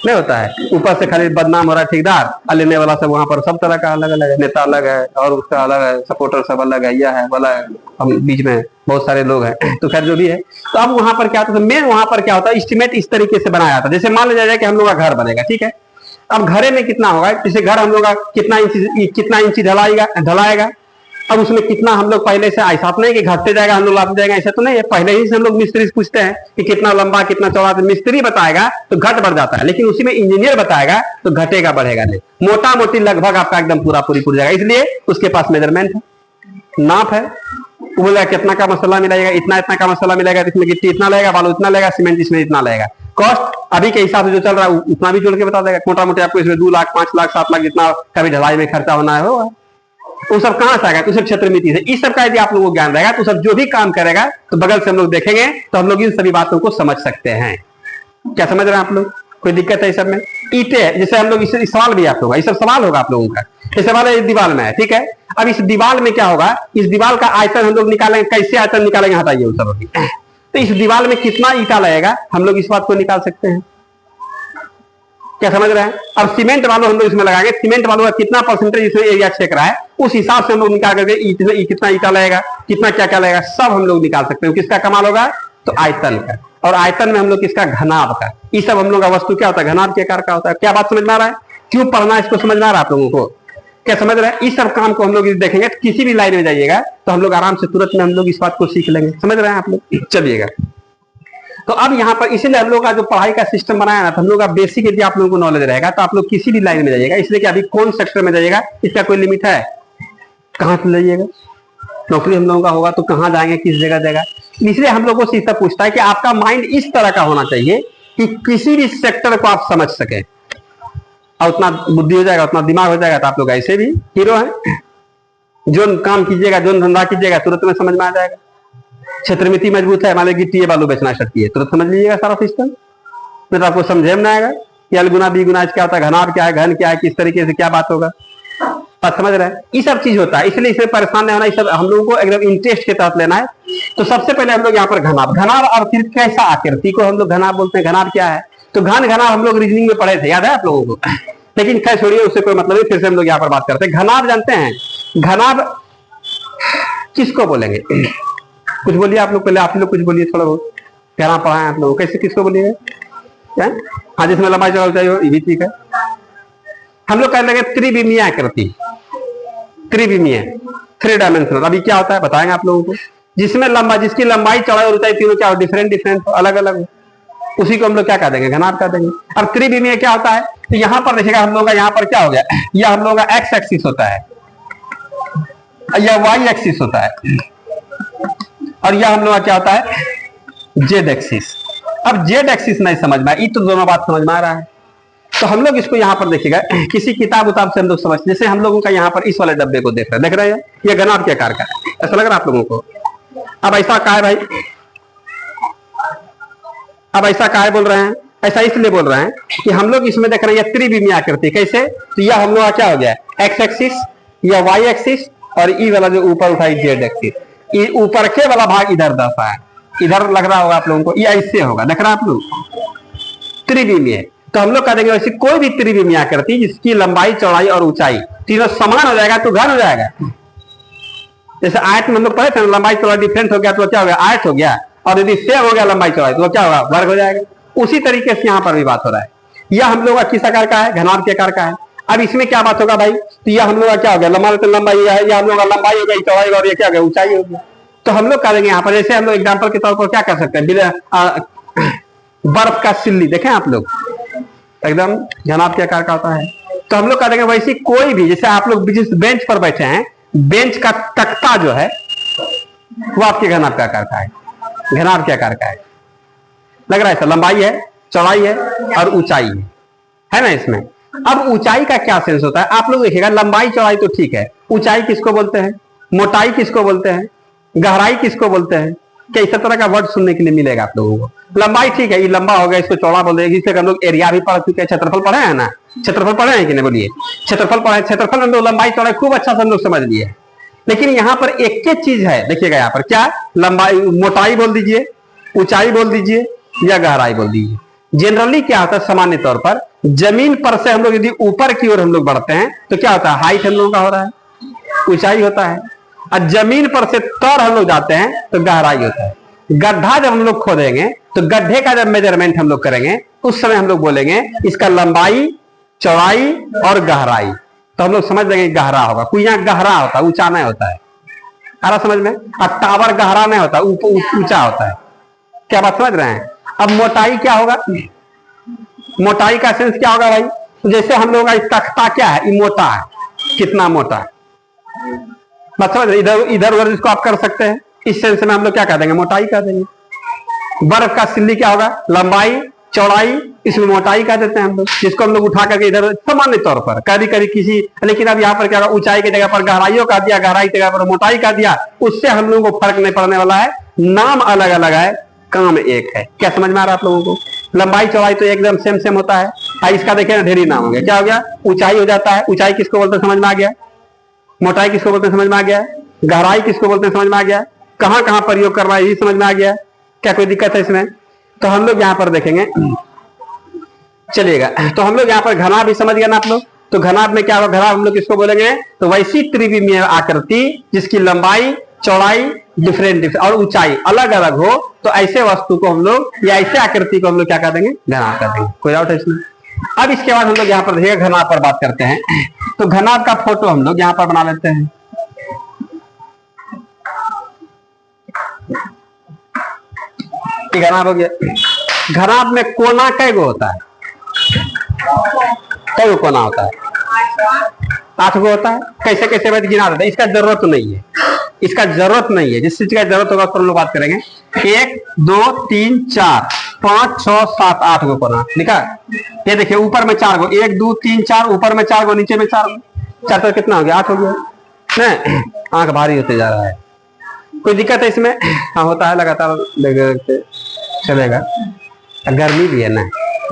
नहीं होता है। ऊपर से खाली बदनाम हो रहा है ठेकेदार, और लेने वाला सब वहां पर सब तरह का अलग अलग है, नेता अलग है और उसका अलग है, सपोर्टर सब अलग है, यह है वाला है, हम बीच में बहुत सारे लोग हैं। तो खैर जो भी है, तो अब वहां पर क्या होता है, मेन वहां पर क्या होता है, एस्टिमेट इस तरीके से बनाया जाता है। जैसे मान लिया जाए कि हम लोग का घर बनेगा, ठीक है। अब घरे में कितना होगा, जैसे घर हम लोग का कितना इंची ढलाएगा, अब उसमें कितना हम लोग पहले से ऐसा नहीं कि घटते जाएगा हम लोग लाते जाएगा, ऐसा तो नहीं है। पहले ही से हम लोग मिस्त्री से पूछते हैं कि कितना लंबा कितना चौड़ा, तो मिस्त्री बताएगा तो घट बढ़ जाता है, लेकिन उसी में इंजीनियर बताएगा तो घटेगा बढ़ेगा नहीं। मोटा मोटी लगभग आपका एकदम पूरा पूरी पूरी जाएगा, इसलिए उसके पास मेजरमेंट है, नाप है। वो बोलेगा कितना का मसाला मिलाएगा, इतना इतना का मसाला मिलाएगा, इसमें गिट्टी इतना लगेगा, बालू इतना लगेगा, सीमेंट इसमें इतना लगेगा। कॉस्ट अभी के हिसाब से जो चल रहा है उतना भी जोड़ के बता देगा। मोटा मोटी आपको इसमें 2 लाख 5 लाख 7 लाख जितना कभी ढलाई में खर्चा होना है होगा, वो सब कहां से आएगा, तो सब क्षेत्र मिति से। इस सब का यदि आप लोगों को ज्ञान रहेगा तो सब जो भी काम करेगा तो बगल से हम लोग देखेंगे तो हम लोग इन सभी बातों को समझ सकते हैं। क्या समझ रहे हैं आप लोग, कोई दिक्कत है इस सब में? ईटे जैसे हम लोग इस सवाल भी आप लोग, ये सब सवाल होगा आप लोगों का। ये सवाल है दीवार में है, ठीक है। अब इस दीवार में क्या होगा, इस दीवार का आयतन हम लोग निकालेंगे, कैसे आयतन निकालेंगे हटाइए उस सब। तो इस दीवार में कितना ईटा लगेगा हम लोग इस बात को निकाल सकते हैं। क्या समझ रहे हैं? अब सीमेंट वालों हम लोग इसमें लगाएंगे, सीमेंट वालों का कितना परसेंटेज इसमें एरिया छेक रहा है, उस हिसाब से हम लोग निकाल करके कितना ईटा लगेगा, कितना क्या क्या लगेगा, सब हम लोग निकाल सकते हैं। किसका कमाल होगा, तो आयतन का। और आयतन में हम लोग किसका, घनाभ का। ये सब हम लोग का वस्तु क्या होता है, घनाभ के आकार का होता है। क्या बात समझ में आ रहा है? क्यों पढ़ना है इसको समझ में आ रहा है आप लोगों को? क्या समझ रहे हैं? इस सब काम को हम लोग देखेंगे, किसी भी लाइन में जाइएगा तो हम लोग आराम से तुरंत में हम लोग इस बात को सीख लेंगे। समझ रहे हैं आप लोग? चलिएगा, तो अब यहाँ पर इसीलिए हम लोग का जो पढ़ाई का सिस्टम बनाया ना, तो हम लोग का बेसिक यदि आप लोगों को नॉलेज रहेगा तो आप लोग किसी भी लाइन में जाइएगा। इसलिए कि अभी कौन सेक्टर में जाइएगा इसका कोई लिमिट है, कहां से जाइएगा, नौकरी हम लोगों का होगा तो कहां जाएंगे, किस जगह जाएगा। इसलिए हम लोगों से सीधा पूछता है कि आपका माइंड इस तरह का होना चाहिए कि किसी भी सेक्टर को आप समझ सके, और उतना बुद्धि हो जाएगा, उतना दिमाग हो जाएगा तो आप लोग ऐसे भी हीरो हैं। जो काम कीजिएगा, जो धंधा कीजिएगा, तुरंत में समझ में आ जाएगा। क्षेत्रमिति मजबूत है, मान लीजिए गिट्टी बालू बेचना स्टार्ट किए, तुरंत समझ लीजिएगा सारा सिस्टम। नहीं तो आपको समझे में ना आएगा कि अल गुना बी गुना क्या होता है, घनाभ क्या है, घन क्या है, किस तरीके से क्या बात होगा। बात समझ रहे हैं? ये सब चीज होता है, इसलिए इसमें परेशान नहीं होना। ये सब हम लोगों को एकदम इंटरेस्ट के तहत लेना है। तो सबसे पहले हम लोग यहाँ पर घनाभ और फिर कैसा आकृति को हम लोग घनाभ बोलते हैं। घनाभ क्या है, तो घनाभ हम लोग रीजनिंग में पढ़े थे, याद है आप लोगों को? लेकिन खैर छोड़िए, उससे कोई मतलब नहीं। फिर से हम लोग यहाँ पर बात करते हैं। घनाभ जानते हैं, घनाभ किसको बोलेंगे? कुछ बोलिए आप लोग, पहले आप लोग कुछ बोलिए, थोड़ा बहुत प्यारा पढ़ा है आप लोगों को। कैसे किसको बोलिएगा? हाँ, जिसमें लंबाई चौड़ाई चाहिए ये भी ठीक है। हम लोग कह लेंगे त्रिविमीय आकृति, त्रिविमीय, 3 डायमेंशनल। अभी क्या होता है बताएंगे आप लोगों को, जिसमें लंबा, जिसकी लंबाई चौड़ाई और ऊंचाई तीनों क्या हो, डिफरेंट अलग अलग, उसी को हम लोग क्या कह देंगे, घनाभ कह देंगे। अब त्रिविमीय क्या होता है, तो यहाँ पर देखिएगा हम लोग का यहाँ पर क्या हो गया, यह हम लोग का एक्स एक्सिस होता है, यह वाई एक्सिस होता है, और यह हम लोग का क्या होता है, जेड एक्सिस। अब जेड एक्सिस नहीं समझ में आई तो दोनों बात समझ में आ रहा है। तो हम लोग इसको यहाँ पर देखिएगा, किसी किताब उताब से हम लोग समझ, जैसे हम लोगों का यहाँ पर इस वाले डब्बे को देख रहे हैं, ये घनाभ के आकार का है, ऐसा लग रहा है आप लोगों को? अब ऐसा क्या है भाई, अब ऐसा क्या बोल रहे हैं, ऐसा इसलिए बोल रहे हैं कि हम लोग इसमें देख रहे हैं त्रिविमीय आकृति। कैसे, तो यह हम लोग का क्या हो गया, एक्स एक्सिस, या वाई एक्सिस, और ई वाला जो ऊपर उठाई जेड एक्सिस। ऊपर के वाला भाग इधर दफा है, इधर लग रहा होगा आप लोगों को, ये ऐसे होगा, देख रहे हैं आप लोग, त्रिविमीय। तो हम लोग कह देंगे वैसे कोई भी त्रिविमीय आकृति जिसकी लंबाई चौड़ाई और ऊंचाई तीनों समान हो जाएगा तो घन हो जाएगा। जैसे आयत में हम लोग पढ़े थे, लंबाई चौड़ाई डिफरेंट हो गया तो क्या हो गया, आयत हो गया, और यदि सेम हो गया लंबाई चौड़ाई तो क्या होगा, वर्ग हो जाएगा। उसी तरीके से यहाँ पर भी बात हो रहा है। यह हम लोग का किस आकार का है, घनाभ के आकार का है। अब इसमें क्या बात होगा भाई, तो यह हम लोग का क्या हो गया, लंबाई है, यह हम लोग का लंबाई हो गई, चौड़ाई और ये क्या हो गया, ऊंचाई हो गया। तो हम लोग कह देंगे यहाँ पर, जैसे हम लोग एग्जाम्पल के तौर पर क्या कर सकते हैं, बर्फ का सिल्ली देखें आप लोग, एकदम घनाभ के आकार का होता है। तो हम लोग कह देंगे वैसे कोई भी, जैसे आप लोग जिस बेंच पर बैठे हैं, बेंच का तख्ता जो है वो आपके घनाभ के आकार का है, घनाभ के आकार का है, लग रहा है। लंबाई है, चौड़ाई है और ऊंचाई है ना इसमें। अब ऊंचाई का क्या सेंस होता है, आप लोग देखिएगा, लंबाई चौड़ाई तो ठीक है, ऊंचाई किसको बोलते हैं, मोटाई किसको बोलते हैं, गहराई किसको बोलते हैं? क्या इस तरह का वर्ड सुनने के लिए मिलेगा आप लोगों को? लंबाई ठीक है, ये लंबा हो गया, इसको चौड़ा बोल देंगे। इससे हम लोग एरिया भी पढ़ चुके हैं, क्षेत्रफल पढ़े हैं ना, क्षेत्रफल पढ़े हैं कि नहीं, बोलिए। क्षेत्रफल पढ़े, क्षेत्रफल हम लोग लंबाई चौड़ाई खूब अच्छा से हम लोग समझ लिए। लेकिन यहाँ पर एक चीज है, देखिएगा यहाँ पर क्या, लंबाई, मोटाई बोल दीजिए, ऊंचाई बोल दीजिए, या गहराई बोल दीजिए। जनरली क्या होता है, सामान्य तौर पर जमीन पर से हम लोग यदि ऊपर की ओर हम लोग बढ़ते हैं तो क्या होता है, हाइट हम लोगों का हो रहा है, ऊंचाई होता है। और जमीन पर से तर हम लोग जाते हैं तो गहराई होता है। गड्ढा जब हम लोग खोदेंगे तो गड्ढे का जब मेजरमेंट हम लोग करेंगे उस समय हम लोग बोलेंगे इसका लंबाई, चौड़ाई और गहराई, तो हम लोग समझ लेंगे गहरा होगा। कोई यहाँ गहरा होता है, ऊंचा नहीं होता है, आ रहा समझ में। और टावर गहरा नहीं होता, ऊंचा होता है। क्या बात समझ रहे हैं। अब मोटाई क्या होगा, मोटाई का सेंस क्या होगा भाई, तो जैसे हम लोगों का तख्ता क्या है, ये मोटा है, कितना मोटा है, बात समझ रहे। इधर इधर उधर इसको आप कर सकते हैं, इस सेंस में हम लोग क्या कह देंगे, मोटाई कह देंगे। बर्फ का सिल्ली क्या होगा, लंबाई, चौड़ाई, इसमें मोटाई कह देते हैं हम लोग, जिसको हम लोग उठा करके इधर सामान्य तौर पर कभी कभी किसी, लेकिन अब यहाँ पर क्या होगा, ऊंचाई की जगह पर गहराइयों का दिया, गहराई की जगह पर मोटाई का दिया, उससे हम लोगों को फर्क नहीं पड़ने वाला है। नाम अलग अलग है, काम एक है। क्या समझ में आ रहा है आप लोगों को। लंबाई चौड़ाई तो एकदम सेम सेम होता है। इसका देखिए ना, ढेरी नाम हो गया। क्या हो गया, ऊंचाई हो जाता है, ऊंचाई किसको बोलते हैं समझ में आ गया, मोटाई किसको बोलते हैं समझ में आ गया, गहराई किसको बोलते हैं समझ में आ गया, कहां कहां प्रयोग करना है ये समझ में आ गया। क्या कोई दिक्कत है इसमें। तो हम लोग यहाँ पर देखेंगे, चलिएगा। तो हम लोग यहाँ पर घना भी समझ गए ना आप लोग। तो घनाभ में क्या होगा, घनाभ हम लोग किसको बोलेंगे, तो वैसी त्रिविमीय आकृति जिसकी लंबाई, चौड़ाई डिफरेंट और ऊंचाई अलग अलग हो, तो ऐसे वस्तु को हम लोग या ऐसे आकृति को हम लोग क्या कर देंगे, घनाभ कर देंगे। कोई डाउट है इसमें। अब इसके बाद हम लोग यहाँ पर देखिएगा घनाभ पर बात करते हैं। तो घनाभ का फोटो हम लोग यहाँ पर बना लेते हैं। घनाभ हो गया। घनाभ में कोना कैगो होता है, कैगो कोना होता है, 8 गो होता है। कैसे कैसे बात गिना देता है, इसका जरूरत नहीं है, इसका जरूरत नहीं है। जिस चीज का जरूरत होगा तो हम लोग बात करेंगे। 1 2 3 4 5 6 7 8 गो कोना लिखा। ये देखिए ऊपर में 4 गो, 1 2 3 4, ऊपर में 4 गो, नीचे में 4 गो, 4 कितना हो गया, 8 हो गया। नहीं, आंख भारी होते जा रहा है। कोई दिक्कत है इसमें। हाँ होता है, लगातार देखते चलेगा। गर्मी भी है ना,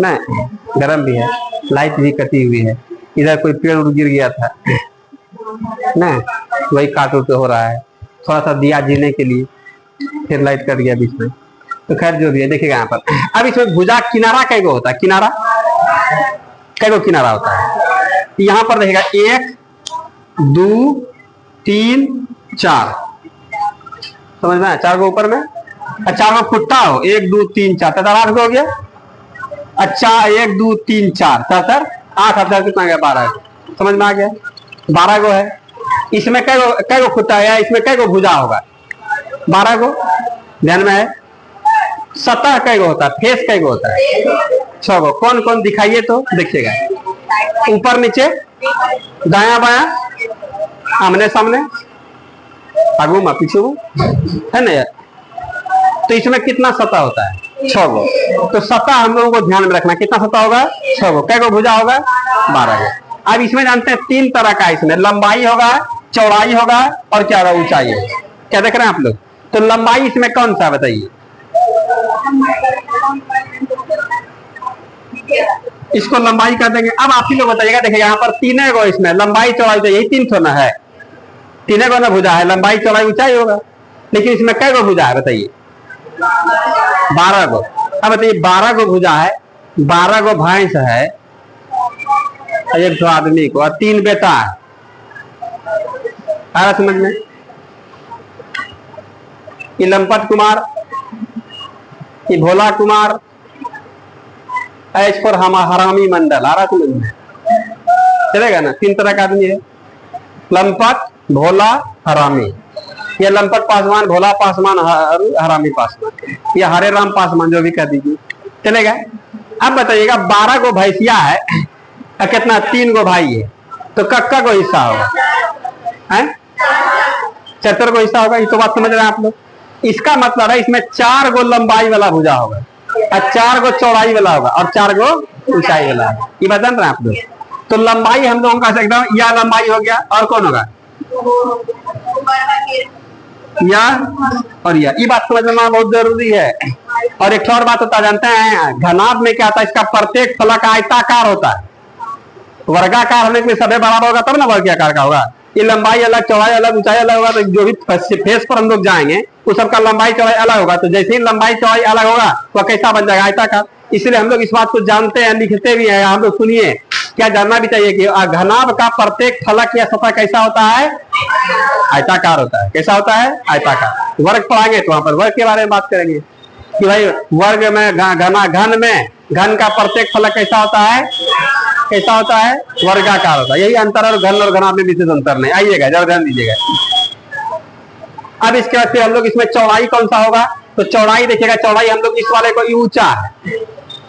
नहीं गर्म भी है, लाइट भी कटी हुई है। इधर कोई पेड़ उड़ गिर गया था ना, वही काट उट हो रहा है, थोड़ा सा दिया जीने के लिए, फिर लाइट कट गया बीच में। तो खैर जो भी है देखिएगा यहाँ पर। अब इसमें भुजा किनारा कैगो होता है, किनारा कैगो किनारा होता है। यहाँ पर देखिएगा 1 2 3 4, समझ में, 4 गो ऊपर में, 4 गो खुट्टा हो, 1 2 3 4, 8 गो हो गया। अच्छा 1 2 3 4 7 8 8 कितना गया, 12 गो, समझ में आ गया। 12 गो है। इसमें कै गो खुट्टा है, इसमें कै गो भुजा होगा, 12 गो, ध्यान में है। सतह कै गो होता है, फेस कै गो होता है, 6 गो। कौन कौन दिखाइए तो देखिएगा, ऊपर नीचे, दाया बाया, आमने सामने, आगू में पीछे है ना यार। तो इसमें कितना सतह होता है, 6 गो। तो सतह हम लोगों को ध्यान में रखना, कितना सतह होगा, 6 गो। कै गो भुजा होगा, 12 गो। अब इसमें जानते हैं 3 तरह का, इसमें लंबाई होगा, चौड़ाई होगा और क्या होगा, ऊंचाई होगा। क्या देख रहे हैं आप लोग। तो लंबाई इसमें कौन सा बताइए, इसको लंबाई कर देंगे। अब आप ही लोग बताइएगा, देखिए यहाँ पर 3 गो, इसमें लंबाई चौड़ाई तो यही 3 ना है, 3 गो ना भुजा है, लंबाई चौड़ाई ऊंचाई होगा। लेकिन इसमें कै गो भुजा है बताइए, 12 गो। अब बताइए 12 गो भुजा है, 12 गो भैंस है, 1 आदमी को, और 3 बेटा है। आ रहा समझ में। ये लंपट कुमार, ये भोला कुमार, एच फॉर हरामी मंडल। आ रहा समझ में, चलेगा ना। 3 तरह का आदमी है, लंपट, भोला, हरामी। ये लंपट पासवान, भोला पासवान, हरामी पासवान, या हरे राम पासवान, जो भी कह दीजिए, चलेगा। अब बताइएगा 12 गो भैंसिया है, कितना, 3 गो भाई है, तो कक्का को हिस्सा होगा, 74 गो हिस्सा होगा। ये तो बात समझ रहे हैं आप लोग। इसका मतलब है इसमें 4 गो लंबाई वाला भुजा होगा, और 4 गो चौड़ाई वाला होगा, और 4 गो ऊंचाई वाला होगा। ये बात जान रहे हैं आप लोग। तो लंबाई हम लोगों का एकदम या लंबाई हो गया, और कौन होगा, या और या। ये बात समझना बहुत जरूरी है। और एक और बात होता जानते हैं, घनाभ में क्या होता है, इसका प्रत्येक फलक आयताकार होता है। वर्गाकार होने के लिए सभी बराबर होगा तब ना वर्गाकार का होगा। ये लंबाई अलग, चौड़ाई अलग, ऊंचाई अलग होगा। तो जो भी फेस पर हम लोग जाएंगे उस सबका लंबाई चौड़ाई अलग होगा। तो जैसे ही लंबाई चौड़ाई अलग होगा वह कैसा बन जाएगा, आयताकार। इसलिए हम लोग इस बात को जानते हैं, लिखते भी हैं। हम लोग सुनिए, क्या जानना भी चाहिए कि घनाभ का प्रत्येक फलक या सतह कैसा होता है? आयताकार होता है। कैसा होता है? आयताकार। वर्ग पढ़ाएंगे तो वहां पर वर्ग के बारे में बात करेंगे कि भाई वर्ग में घन का प्रत्येक फलक कैसा होता है? कैसा होता है? वर्गाकार होता है। यही अंतर है घन और घनाभ में विशेष अंतर नहीं। आइएगा, जरा ध्यान दीजिएगा। अब इसके बाद फिर हम लोग इसमें चौड़ाई कौन सा होगा? तो चौड़ाई देखिएगा, चौड़ाई हम लोग इस वाले को ऊंचा है,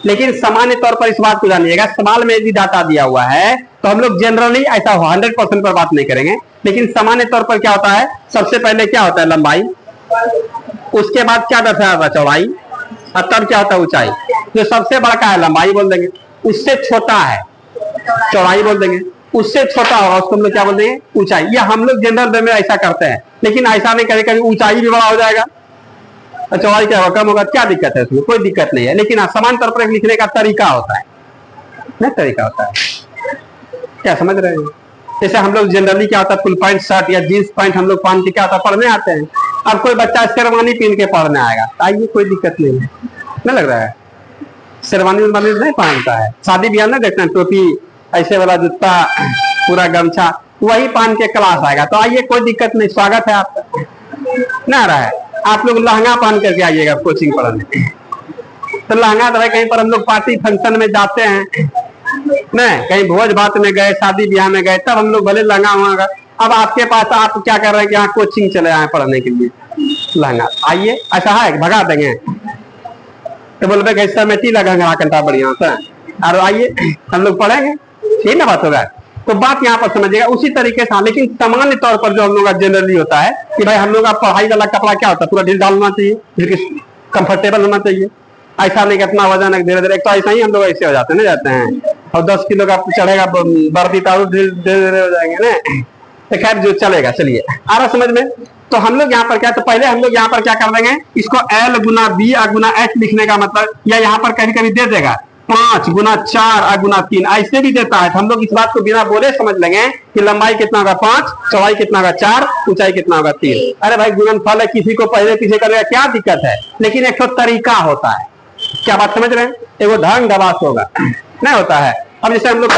लेकिन सामान्य तौर पर इस बात को जानिएगा, सवाल में यदि डाटा दिया हुआ है तो हम लोग जनरली ऐसा 100% पर बात नहीं करेंगे, लेकिन सामान्य तौर पर क्या होता है? सबसे पहले क्या होता है? लंबाई, उसके बाद क्या दर्शाया जाता है? चौड़ाई, और तब क्या होता है? ऊंचाई। जो सबसे बड़ा है लंबाई बोल देंगे, उससे छोटा है चौड़ाई बोल देंगे, उससे छोटा होगा उसको हम लोग क्या बोल देंगे? ऊंचाई। या हम लोग जनरल वे में ऐसा करते हैं, लेकिन ऐसा नहीं करें कभी ऊंचाई भी बड़ा हो जाएगा और चौड़ाई क्या होगा? कम होगा। क्या दिक्कत है इसमें? कोई दिक्कत नहीं है, लेकिन समान तौर पर लिखने का तरीका होता है ना, तरीका होता है। क्या समझ रहे हैं? जैसे हम लोग जनरली क्या होता है? फुल पैंट शर्ट या जींस पैंट हम लोग पहन के क्या होता है? पढ़ने आते हैं। अब कोई बच्चा शेरवानी पहन के पढ़ने आएगा, आइए, कोई दिक्कत नहीं है, नहीं लग रहा है? शेरवानी नहीं पहनता है, शादी ब्याह में देखते हैं टोपी, ऐसे वाला जूता, पूरा गमछा, वही पहन के क्लास आएगा, तो आइए, कोई दिक्कत नहीं, स्वागत है आपका। ना रहा है? आप लोग लहंगा पहन करके आइएगा कोचिंग पढ़ने, तो लहंगा तो है कहीं पर हम लोग पार्टी फंक्शन में जाते हैं नहीं, कहीं भोज भात में गए, शादी ब्याह में गए, तब हम लोग भले लहंगा वहां। अब आपके पास आप क्या कर रहे हैं कि यहाँ कोचिंग चले आए पढ़ने के लिए, लहंगा, आइए, ऐसा है भगा देंगे तो बोल रहे समेटी लगा कंटा बढ़िया सा, और आइए हम लोग पढ़ेंगे, यही ना बात होगा। तो बात यहाँ पर समझिएगा उसी तरीके से। लेकिन सामान्य तौर पर जो हम लोग का जनरली होता है कि भाई हम लोग का पढ़ाई वाला कपड़ा क्या होता है? पूरा ढील डालना चाहिए, जो कि कंफर्टेबल होना चाहिए। ऐसा नहीं कितना वजन है, धीरे धीरे, तो ऐसा ही हम लोग ऐसे हो जाते हैं, नहीं जाते हैं, और 10 किलो का चढ़ेगा बर्फी तो धीरे धीरे हो जाएंगे ना, तो खैर जो चलेगा। चलिए, आ रहा समझ में? तो हम लोग यहाँ पर क्या, तो पहले हम लोग यहाँ पर क्या कर देंगे? इसको L गुना B गुना H लिखने का मतलब, या यहाँ पर कभी कभी दे देगा 5 गुना 4 गुना 3, ऐसे भी देता है। तो हम लोग इस बात को बिना बोले समझ लेंगे कि लंबाई कितना होगा 5, चौड़ाई कितना होगा 4, ऊंचाई कितना होगा 3। अरे भाई गुणनफल है, किसी को पहले पीछे करेगा, क्या दिक्कत है? लेकिन एक तो तरीका होता है। क्या बात समझ रहे हैं? एक ढंग दबास होगा, नहीं होता है। अब जैसे हम लोग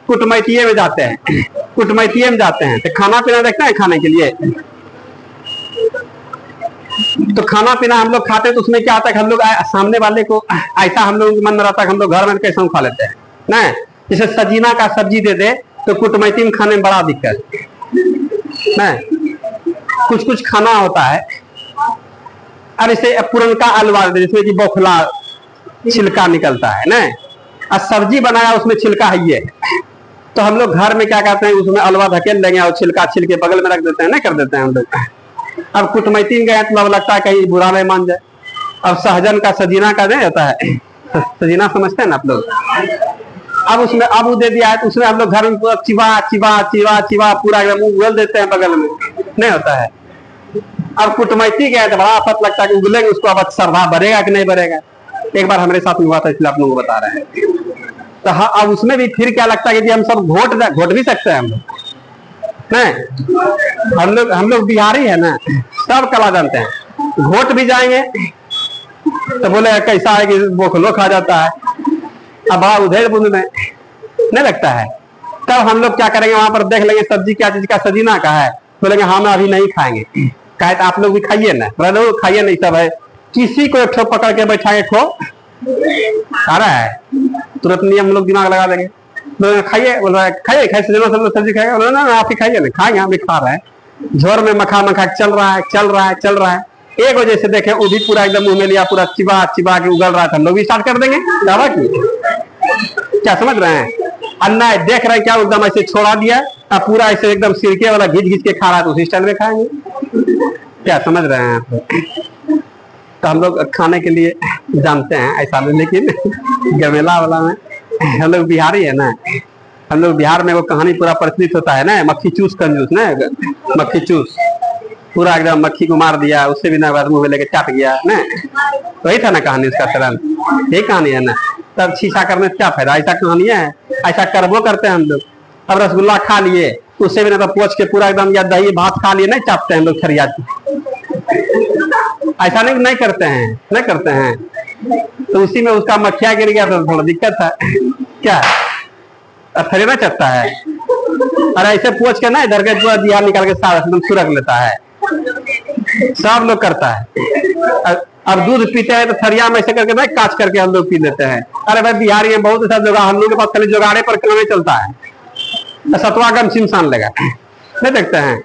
कुटमैतिये में जाते हैं, कुटमैतिये में जाते हैं तो खाना पीना देखते हैं, खाने के लिए तो खाना पीना हम लोग खाते हैं, तो उसमें क्या होता है कि हम लोग सामने वाले को ऐसा हम लोग मन में रहता है कि हम लोग घर में कैसे खा लेते हैं ना। जैसे सजीना का सब्जी दे दे तो कुटमैती में खाने में बड़ा दिक्कत ना। कुछ कुछ खाना होता है, अब इसे पुरनका अलवा दे जिसमें कि बौखला छिलका निकलता है ना, और सब्जी बनाया उसमें छिलका है ये, तो हम लोग घर में क्या कहते हैं, उसमें अलवा धकेल लेंगे और छिलका छिलके बगल में रख देते हैं, ना कर देते हैं हम लोग। अब कुटमैती में गए तो लगता है कहीं बुरा नहीं मान जाए। अब सहजन का सजीना का नहीं होता है, सजीना समझते हैं ना आप लोग। अब उसमें अब वो दे दिया है तो उसमें हम लोग घर में पूरा चिवा चिवा चिवा चिवा पूरा एकदम उगल देते हैं बगल में, नहीं होता है। अब कुटमैती गए तो बड़ा आफत लगता है कि उगलेंगे उसको, अब श्रद्धा बढ़ेगा कि नहीं बढ़ेगा। एक बार हमारे साथ हुआ था, इसलिए आप लोगों को बता रहे हैं। तो हाँ, अब उसमें भी फिर क्या लगता है कि हम सब घोट भी सकते हैं हम लोग, नहीं। हम लोग बिहारी है ना, सब कला जानते हैं। घोट भी जाएंगे तो बोले कैसा है कि बोखलो खा जाता है, अब बड़ा उधेड़ बुंद में नहीं लगता है। तब हम लोग क्या करेंगे, वहां पर देख लेंगे सब्जी क्या चीज का, सजीना का है, बोलेंगे हम अभी नहीं खाएंगे। कहे तो आप लोग भी खाइए ना, बोले खाइए नहीं, सब है। किसी को एक ठो पकड़ के बैठाएंगे, खो खा रहा है, तुरंत नियम हम लोग दिमाग लगा देंगे, खाइए, बोल रहा है खाइए, खाइए सजना सब लोग सब्जी खाएगा, बोले ना आप ही खाइए ना, खाएंगे, हम भी खा रहे हैं। झोर में मखा मखा चल रहा है, चल रहा है, चल रहा है। एक वजह से देखे वो भी पूरा एकदम मुंह में लिया, पूरा चिबा चिबा के उगल रहा था, हम लोग भी स्टार्ट कर देंगे दावा की। क्या समझ रहे हैं? अन्ना देख रहे हैं क्या, एकदम ऐसे छोड़ा दिया, अब पूरा ऐसे एकदम सिरके वाला घिच घिच के खा रहा है, तो उसी स्टाइल में खाएंगे। क्या समझ रहे हैं आप? तो हम लोग खाने के लिए जानते हैं ऐसा नहीं, लेकिन गमेला वाला में हम लोग बिहारी है ना, हम लोग बिहार में वो कहानी पूरा प्रचलित होता है ना, मक्खी चूस कंजूस ना, मक्खी चूस, पूरा एकदम मक्खी को मार दिया, उससे भी ना मुंह में लेके चाट गया ना, वही था ना कहानी उसका चलन, यही कहानी है ना। तब शीशा करने से क्या फायदा, ऐसा कहानी है, ऐसा करबो करते हैं हम लोग। अब रसगुल्ला खा लिए, उससे भी ना तो पोछ के पूरा एकदम, या दही भात खा लिए, नहीं चापते हैं हम लोग खरिया, ऐसा नहीं करते हैं, नहीं करते हैं। तो उसी में उसका मक्खिया गिर गया तो थोड़ा दिक्कत था। क्या थोड़ी ना चलता है, और ऐसे पूछ के ना इधर के पूरा दिया निकाल के सारा एकदम सुरख लेता है, सब लोग करता है। अब दूध पीते हैं तो थरिया में ऐसे करके ना काट करके हम लोग पी लेते हैं। अरे भाई बिहारी में बहुत ऐसा जुगाड़, हम लोग के पास खाली जुगाड़े पर काम चलता है। सतवा गम सिमसान लगा नहीं देखते हैं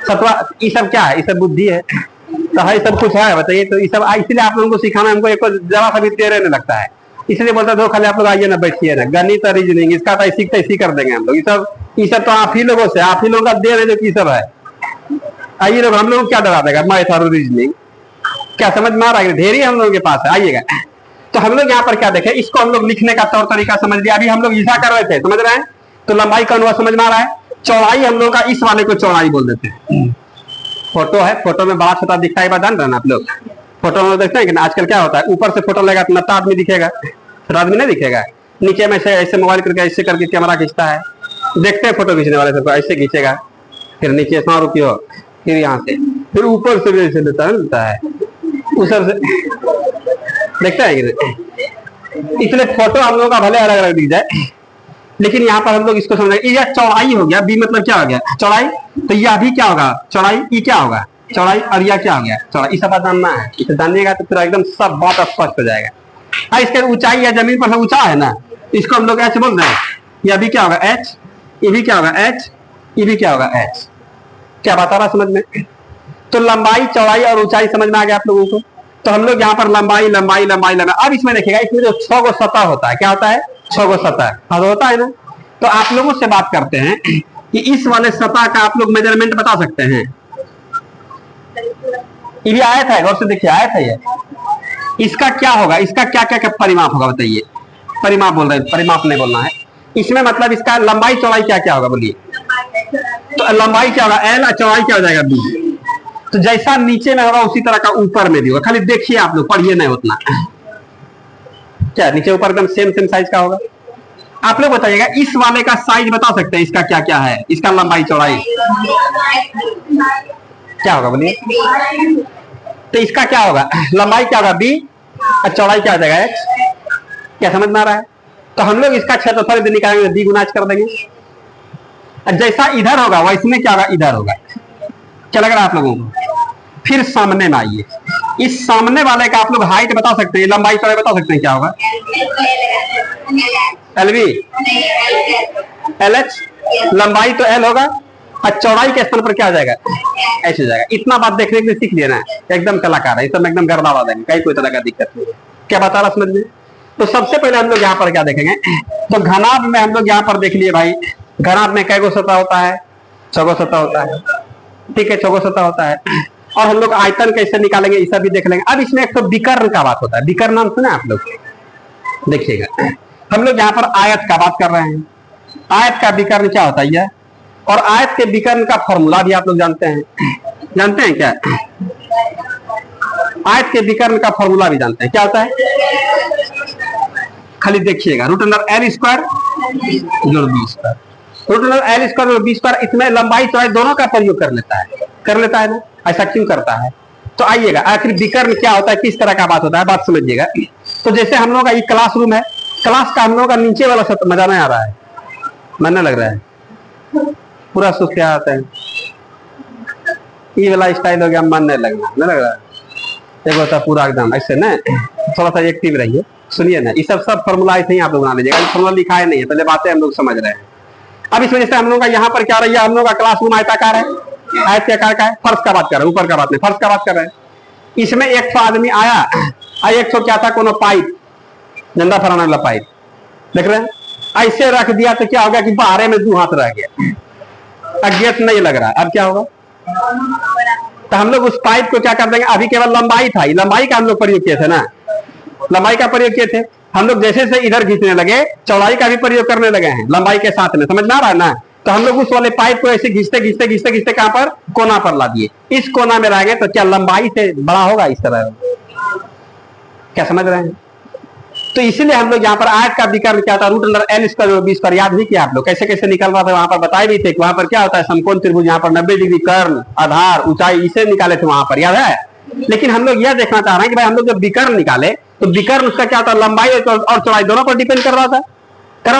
सतवा, ये सब क्या है? ये सब बुद्धि है, तो है सब कुछ है बताइए। तो ये सब इसलिए आप लोगों को सिखाना हमको एक जरा सा भी तेरे नहीं लगता है, इसलिए बोलता है खाली आप लोग आइए ना बैठिए ना, गणित और रीजनिंग इसका तो ऐसी कर देंगे हम लोग। ये सब तो आप ही लोगों से, आप ही लोगों का दे रहे जो की सब है। आइए लोग, हम लोग क्या डरा देगा? मैथ और रीजनिंग क्या समझ में आ रहा है? ढेरी हम लोगों के पास है, आइएगा। तो हम लोग यहाँ पर क्या देखें, इसको हम लोग लिखने का तौर तरीका समझ लिया। अभी हम लोग ईसा कर रहे थे, समझ रहे हैं? तो लंबाई का अनुवाद समझ में आ रहा है। चौड़ाई हम लोग का इस वाले को चौड़ाई बोल देते हैं। फोटो है, फोटो में बड़ा छोटा दिखता है, बात जान रहे हैं आप लोग? फोटो में देखते हैं कि आजकल क्या होता है, ऊपर से फोटो लेगा तो नत्ता आदमी दिखेगा, छोटा आदमी नहीं दिखेगा। नीचे में से ऐसे मोबाइल करके ऐसे करके कैमरा खींचता है, देखते हैं फोटो खींचने वाले सबको ऐसे खींचेगा, फिर नीचे 100 रुपये, फिर यहाँ से, फिर ऊपर से भी ऐसे लेता है उस से देखता है कि इसलिए फोटो हम लोग का भले अलग अलग दिख जाए, लेकिन यहाँ पर हम लोग इसको समझ, ये चौड़ाई हो गया। बी मतलब क्या हो गया? चौड़ाई। तो यह भी क्या होगा? चौड़ाई। ई क्या होगा? चौड़ाई। और यह क्या हो गया? चौड़ाई। इस बात जानना है, इसे जानिएगा तो फिर एकदम सब बात स्पष्ट हो जाएगा। इसके ऊंचाई या जमीन पर ऊंचा है ना, इसको हम लोग एच बोल रहे हैं। यह भी क्या होगा? एच। ये भी क्या होगा? एच। ये भी क्या होगा? एच। क्या बता रहा समझ में? तो लंबाई, चौड़ाई और ऊंचाई समझ में आ गया आप लोगों को। तो हम लोग यहाँ पर लंबाई लंबाई लंबाई लंबाई, अब इसमें देखिएगा, इसमें जो 6 गो सतह होता है, क्या होता है? 6 गो सतह होता है ना। तो आप लोगों से बात करते हैं कि इस वाले सतह का आप लोग मेजरमेंट बता सकते हैं। ये भी आयत है, गौर से देखिए, आयत है ये। इसका क्या होगा? इसका क्या क्या परिमाप होगा बताइए? परिमाप बोल रहे हैं, परिमाप नहीं बोलना है इसमें। मतलब इसका लंबाई चौड़ाई क्या क्या होगा बोलिए? तो लंबाई क्या होगा? एल, और चौड़ाई क्या हो जाएगा? बी। तो जैसा नीचे में होगा उसी तरह का ऊपर में भी होगा, खाली देखिए आप लोग, पढ़िए नहीं उतना। क्या नीचे ऊपर एकदम सेम सेम साइज का होगा? आप लोग बताइएगा, इस वाले का साइज बता सकते हैं, इसका क्या क्या है? इसका लंबाई चौड़ाई क्या होगा बोलिए? तो इसका क्या होगा? लंबाई क्या होगा? बी, और चौड़ाई क्या हो जाएगा? एच। क्या समझ में आ रहा है? तो हम लोग इसका क्षेत्रफल यदि निकालेंगे तो बी गुना एच कर देंगे। जैसा इधर होगा वैसे में क्या होगा? इधर होगा। क्या लग रहा है आप लोगों को? फिर सामने में आइए, इस सामने वाले का आप लोग हाइट बता सकते हैं, लंबाई चौड़ाई बता सकते हैं, क्या होगा? L B, L H. लंबाई तो एल होगा, और चौड़ाई के स्थान पर क्या आ जाएगा? ऐसे जाएगा। इतना बात देखने के लिए सीख लिया ना, एकदम कलाकार है, सब एकदम गड़बड़ा देंगे, कहीं कोई तरह का दिक्कत नहीं है। क्या बता रहा समझ में? तो सबसे पहले हम लोग यहाँ पर क्या देखेंगे, तो घनाभ में हम लोग यहाँ पर देख लिए भाई, घनाभ में कै गो सतह होता है? 6 गो सतह होता है, ठीक है, 6 गो सतह होता है। और हम लोग आयतन कैसे निकालेंगे ये सब भी देख लेंगे। अब इसमें एक तो विकर्ण का बात होता है, विकर्ण नाम सुना आप लोग? देखिएगा, हम लोग यहाँ पर आयत का बात कर रहे हैं। आयत का विकर्ण क्या होता है? और आयत के विकर्ण का फॉर्मूला भी आप लोग जानते हैं, जानते हैं क्या? आयत के विकर्ण का फॉर्मूला भी जानते हैं, क्या होता है? खाली देखिएगा, √L² जोड़ b², √L² जोड़ b²। इसमें लंबाई चौड़ाई दोनों का प्रयोग कर लेता है ना? ऐसा क्यों करता है? तो आइएगा, आखिर विकर्ण क्या होता है, किस तरह का बात होता है, बात समझिएगा। तो जैसे हम लोग का ये क्लासरूम है, क्लास का हम लोग का नीचे वाला सतह मजा नहीं आ रहा है, मन नहीं लग रहा है, पूरा सुख क्या आता है, ये वाला स्टाइल हो गया, मन नहीं लग रहा है। एक होता पूरा एकदम ऐसे ना, थोड़ा सा एक्टिव रहिए, सुनिए ना, ये सब फॉर्मूला ऐसे ही आप लोग बना लीजिएगा, फॉर्मूला लिखा है नहीं है, पहले बातें हम लोग समझ रहे हैं। अब इस वजह से हम लोग का यहाँ पर क्या रही है, हम लोग का क्लासरूम आयताकार है, आयत के आकार का है। फर्श का बात कर रहे हैं, ऊपर का बात नहीं, फर्श का बात कर रहे हैं। इसमें एक आदमी आया, एक क्या था, कोनो पाइप, झंडा फहराने वाला पाइप, देख रहे हैं, ऐसे रख दिया तो क्या हो गया कि बाहर में 2 हाथ रह गया, गेट नहीं लग रहा। अब क्या होगा? तो हम लोग उस पाइप को क्या कर देंगे, अभी केवल लंबाई था, लंबाई का हम लोग प्रयोग किए थे ना, लंबाई का प्रयोग किए थे। हम लोग जैसे से इधर खींचने लगे, चौड़ाई का भी प्रयोग करने लगे हैं लंबाई के साथ में, समझ में आ रहा है ना? तो हम लोग उस वाले पाइप को ऐसे घिसते घिसते घिसते घिसते कहां पर? कोना पर ला दिए। इस कोना में रह गए तो क्या लंबाई से बड़ा होगा इस तरह? क्या समझ रहे हैं? तो इसीलिए हम लोग यहाँ पर आयत का विकर्ण क्या था, √L² b²। याद भी किया आप लोग, कैसे कैसे निकल रहा था, वहां पर बताए भी थे कि वहां पर क्या होता है, समकोण त्रिभुज, यहाँ पर 90 डिग्री कर्ण, आधार, ऊंचाई, इसे निकाले थे वहां पर, याद है? लेकिन हम लोग यह देखना चाह रहे हैं कि भाई हम लोग जब विकर्ण निकाले तो विकर्ण उसका क्या था, लंबाई और चौड़ाई दोनों पर डिपेंड कर रहा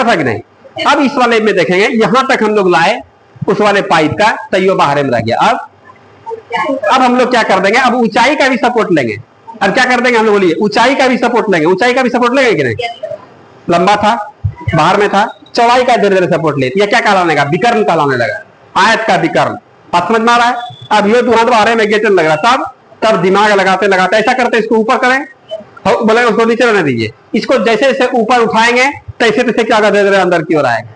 था कि नहीं। अब इस वाले में देखेंगे, यहां तक हम लोग लाए उस वाले पाइप का, तो ये बाहर में रह गया। अब हम लोग क्या कर देंगे, अब ऊंचाई का भी सपोर्ट लेंगे। अब क्या कर देंगे हम लोग, बोलिए, ऊंचाई का भी सपोर्ट लेंगे। ऊंचाई का भी सपोर्ट लेंगे कि नहीं, लंबा था, बाहर में था, चौड़ाई का धीरे धीरे सपोर्ट लेती, या क्या कहलाने लगा, विकर्ण कहलाने लगा, आयत का विकर्ण। बात समझ में आ रहा है। अब ये तुरंत बारे में गेटन लग रहा, तब दिमाग लगाते लगाते ऐसा करते, इसको ऊपर करें, बोले उसको नीचे रहने दीजिए, इसको जैसे जैसे ऊपर उठाएंगे तैसे तैसे क्या धीरे धीरे अंदर की ओर आएगा।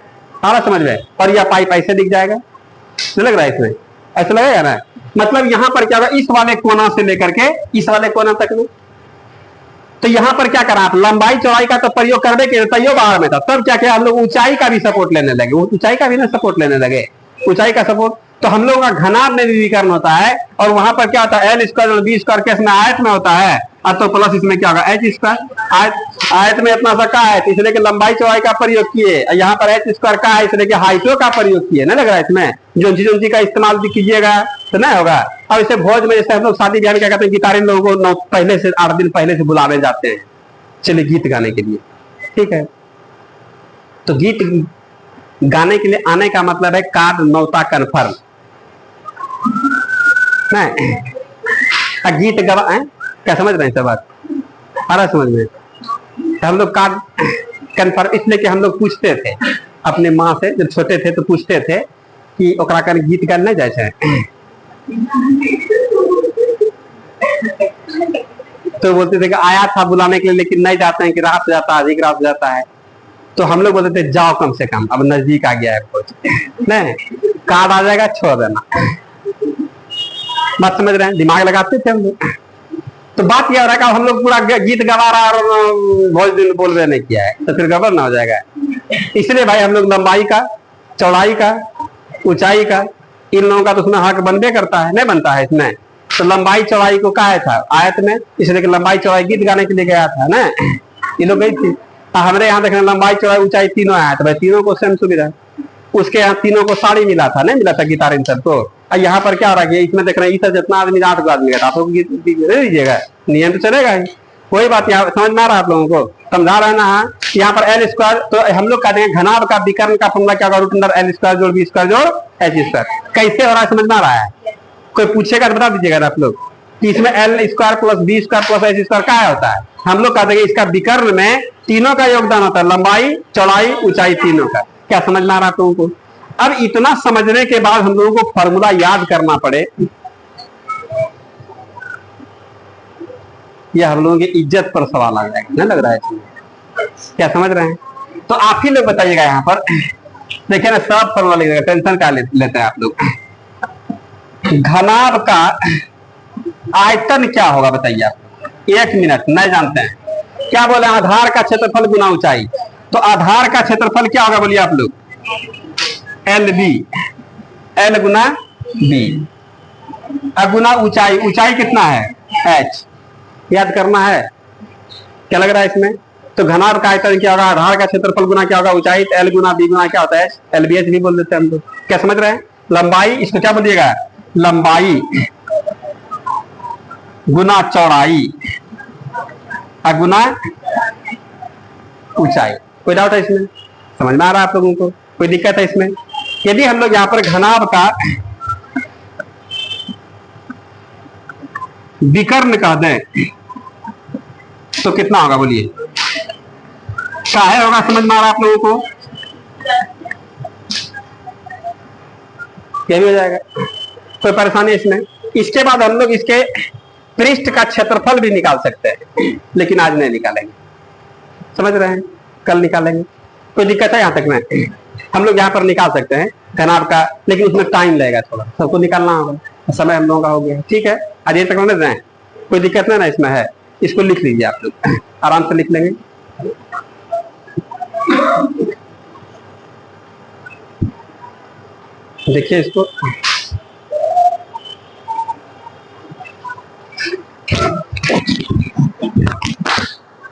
आ रहा समझ में, और यह पाइप ऐसे दिख जाएगा, नहीं लग रहा है इसमें, ऐसा लगेगा ना। मतलब यहां पर क्या होगा, इस वाले कोना से लेकर के इस वाले कोना तक में, तो यहां पर क्या करा, आप लंबाई चौड़ाई का तो प्रयोग करने के तैयो बाहर में था, तब क्या किया हम लोग ऊंचाई का भी सपोर्ट लेने लगे, ऊंचाई का भी ना सपोर्ट लेने लगे, ऊंचाई का सपोर्ट। तो हम लोगों का घनाभ में भी विकर्ण होता है, और वहां पर क्या होता है, एल स्क्वायर और बी स्क्वायर केस में आयत में होता है, और तो प्लस इसमें क्या होगा, एच स्क्वायर। आयत में इतना सा का है, इसलिए कि लंबाई चौड़ाई का प्रयोग किए, यहाँ पर एच स्क्वायर का है, इसलिए कि हाइटों का प्रयोग किए, नहीं लग रहा है इसमें, जो का इस्तेमाल भी कीजिएगा तो नहीं होगा। अब इसे भोज में जैसे हम लोग शादी ब्याह में क्या कहते हैं, गिटारी लोगों को पहले से 8 दिन पहले से बुलाने जाते हैं, चलिए गीत गाने के लिए, ठीक है। तो गीत गाने के लिए आने का मतलब है कार्ड नौता कन्फर्म, नहीं गीत गवा है, क्या समझ रहे हैं सब बात, आ रहा समझ में। तो हम लोग कार्ड कन्फर्म इसलिए कि हम लोग पूछते थे अपने माँ से, जब छोटे थे तो पूछते थे कि ओकरा कर गीत गाने नहीं जाए, तो बोलते थे कि आया था बुलाने के लिए लेकिन नहीं जाते हैं, कि रात जाता है, अधिक रात जाता है। तो हम लोग बोलते थे जाओ कम से कम, अब नजदीक आ गया है कुछ, नहीं कार्ड आ जाएगा छोड़ देना। बात समझ रहे हैं, दिमाग लगाते थे हम लोग। तो बात यह हो रहा है कि हम लोग पूरा गीत गवा रहा और बहुत दिन बोल रहे नहीं किया है, तो फिर गड़बड़ ना हो जाएगा। इसलिए भाई हम लोग लंबाई का, चौड़ाई का, ऊंचाई का, इन लोगों का तो उसमें हक बनबे करता है, नहीं बनता है इसमें। तो लंबाई चौड़ाई को कहा था आयत में, इसलिए कि लंबाई चौड़ाई गीत गाने के लिए गया था ना, ये लोग गई थी। हमारे यहाँ देखना लंबाई चौड़ाई ऊंचाई तीनों आया था, भाई तीनों को सेम सुविधा। उसके यहाँ तीनों को साड़ी मिला था, नहीं मिला था गिटारिन सब को। और यहाँ पर क्या हो रहा है, इसमें देख रहे हैं जितना आदमी 8 को आदमी आप लोग दीजिएगा, नियम तो चलेगा ही। कोई बात यहाँ समझ में आ रहा है आप लोगों को, समझा रहा है ना। यहाँ पर एल स्क्वायर, तो हम लोग कहते हैं घनाभ का विकर्ण का फॉर्मूला क्या होगा, रूट अंडर एल स्क्वायर जोड़ बी स्क्वायर जोड़ एच स्क्वायर। कैसे हो रहा है समझ में आ रहा है, कोई पूछेगा तो बता दीजिएगा आप लोग कि इसमें L square plus B square plus H square क्या होता है। हम लोग कहते हैं इसका विकर्ण में तीनों का योगदान होता है, लंबाई चौड़ाई ऊंचाई तीनों का। क्या समझ में आ रहा है आप लोगों को। अब इतना समझने के बाद हम लोगों को फॉर्मूला याद करना पड़े, यह हम लोगों की इज्जत पर सवाल आ जाएगा, नहीं लग रहा है इसमें। क्या समझ रहे हैं, तो आप ही लोग बताइएगा। यहाँ पर देखिए ना, सब फॉर्मूला लिखिएगा, टेंशन का लेते हैं आप लोग। घनाभ का आयतन क्या होगा बताइए आप, 1 मिनट, नहीं जानते हैं क्या बोले, आधार का क्षेत्रफल गुना ऊंचाई। तो आधार का क्षेत्रफल क्या होगा बोलिए आप लोग, एल बी, एल गुना बी, गुना ऊंचाई, ऊंचाई कितना है एच, याद करना है। क्या लग रहा है इसमें, तो घनाभ का आयतन क्या होगा, आधार का क्षेत्रफल गुना क्या होगा ऊंचाई, तो एल गुना बी गुना क्या होता है एल बी एच भी बोल देते हैं हम लोग। क्या समझ रहे हैं, लंबाई, इसको क्या बोलिएगा, लंबाई गुना चौड़ाई गुना ऊंचाई। कोई डाउट है इसमें, समझ में आ रहा है आप लोगों को, कोई दिक्कत है इसमें। यदि हम लोग यहाँ पर घनाभ का विकर्ण कह दें तो कितना होगा बोलिए, काहे होगा, समझ में आ रहा है आप लोगों को, यह भी हो जाएगा, कोई परेशानी इसमें। इसके बाद हम लोग इसके पृष्ठ का क्षेत्रफल भी निकाल सकते हैं, लेकिन आज नहीं निकालेंगे, समझ रहे हैं, कल निकालेंगे। कोई दिक्कत है यहाँ तक में, हम लोग यहाँ पर निकाल सकते हैं घनाभ का, लेकिन उसमें टाइम लगेगा थोड़ा, सबको निकालना होगा, समय हम लोगों का हो गया, ठीक है। आज ये तक समझ रहे हैं, कोई दिक्कत नहीं ना इसमें है। इसको लिख लीजिए आप लोग, आराम से लिख लेंगे। देखिए इसको,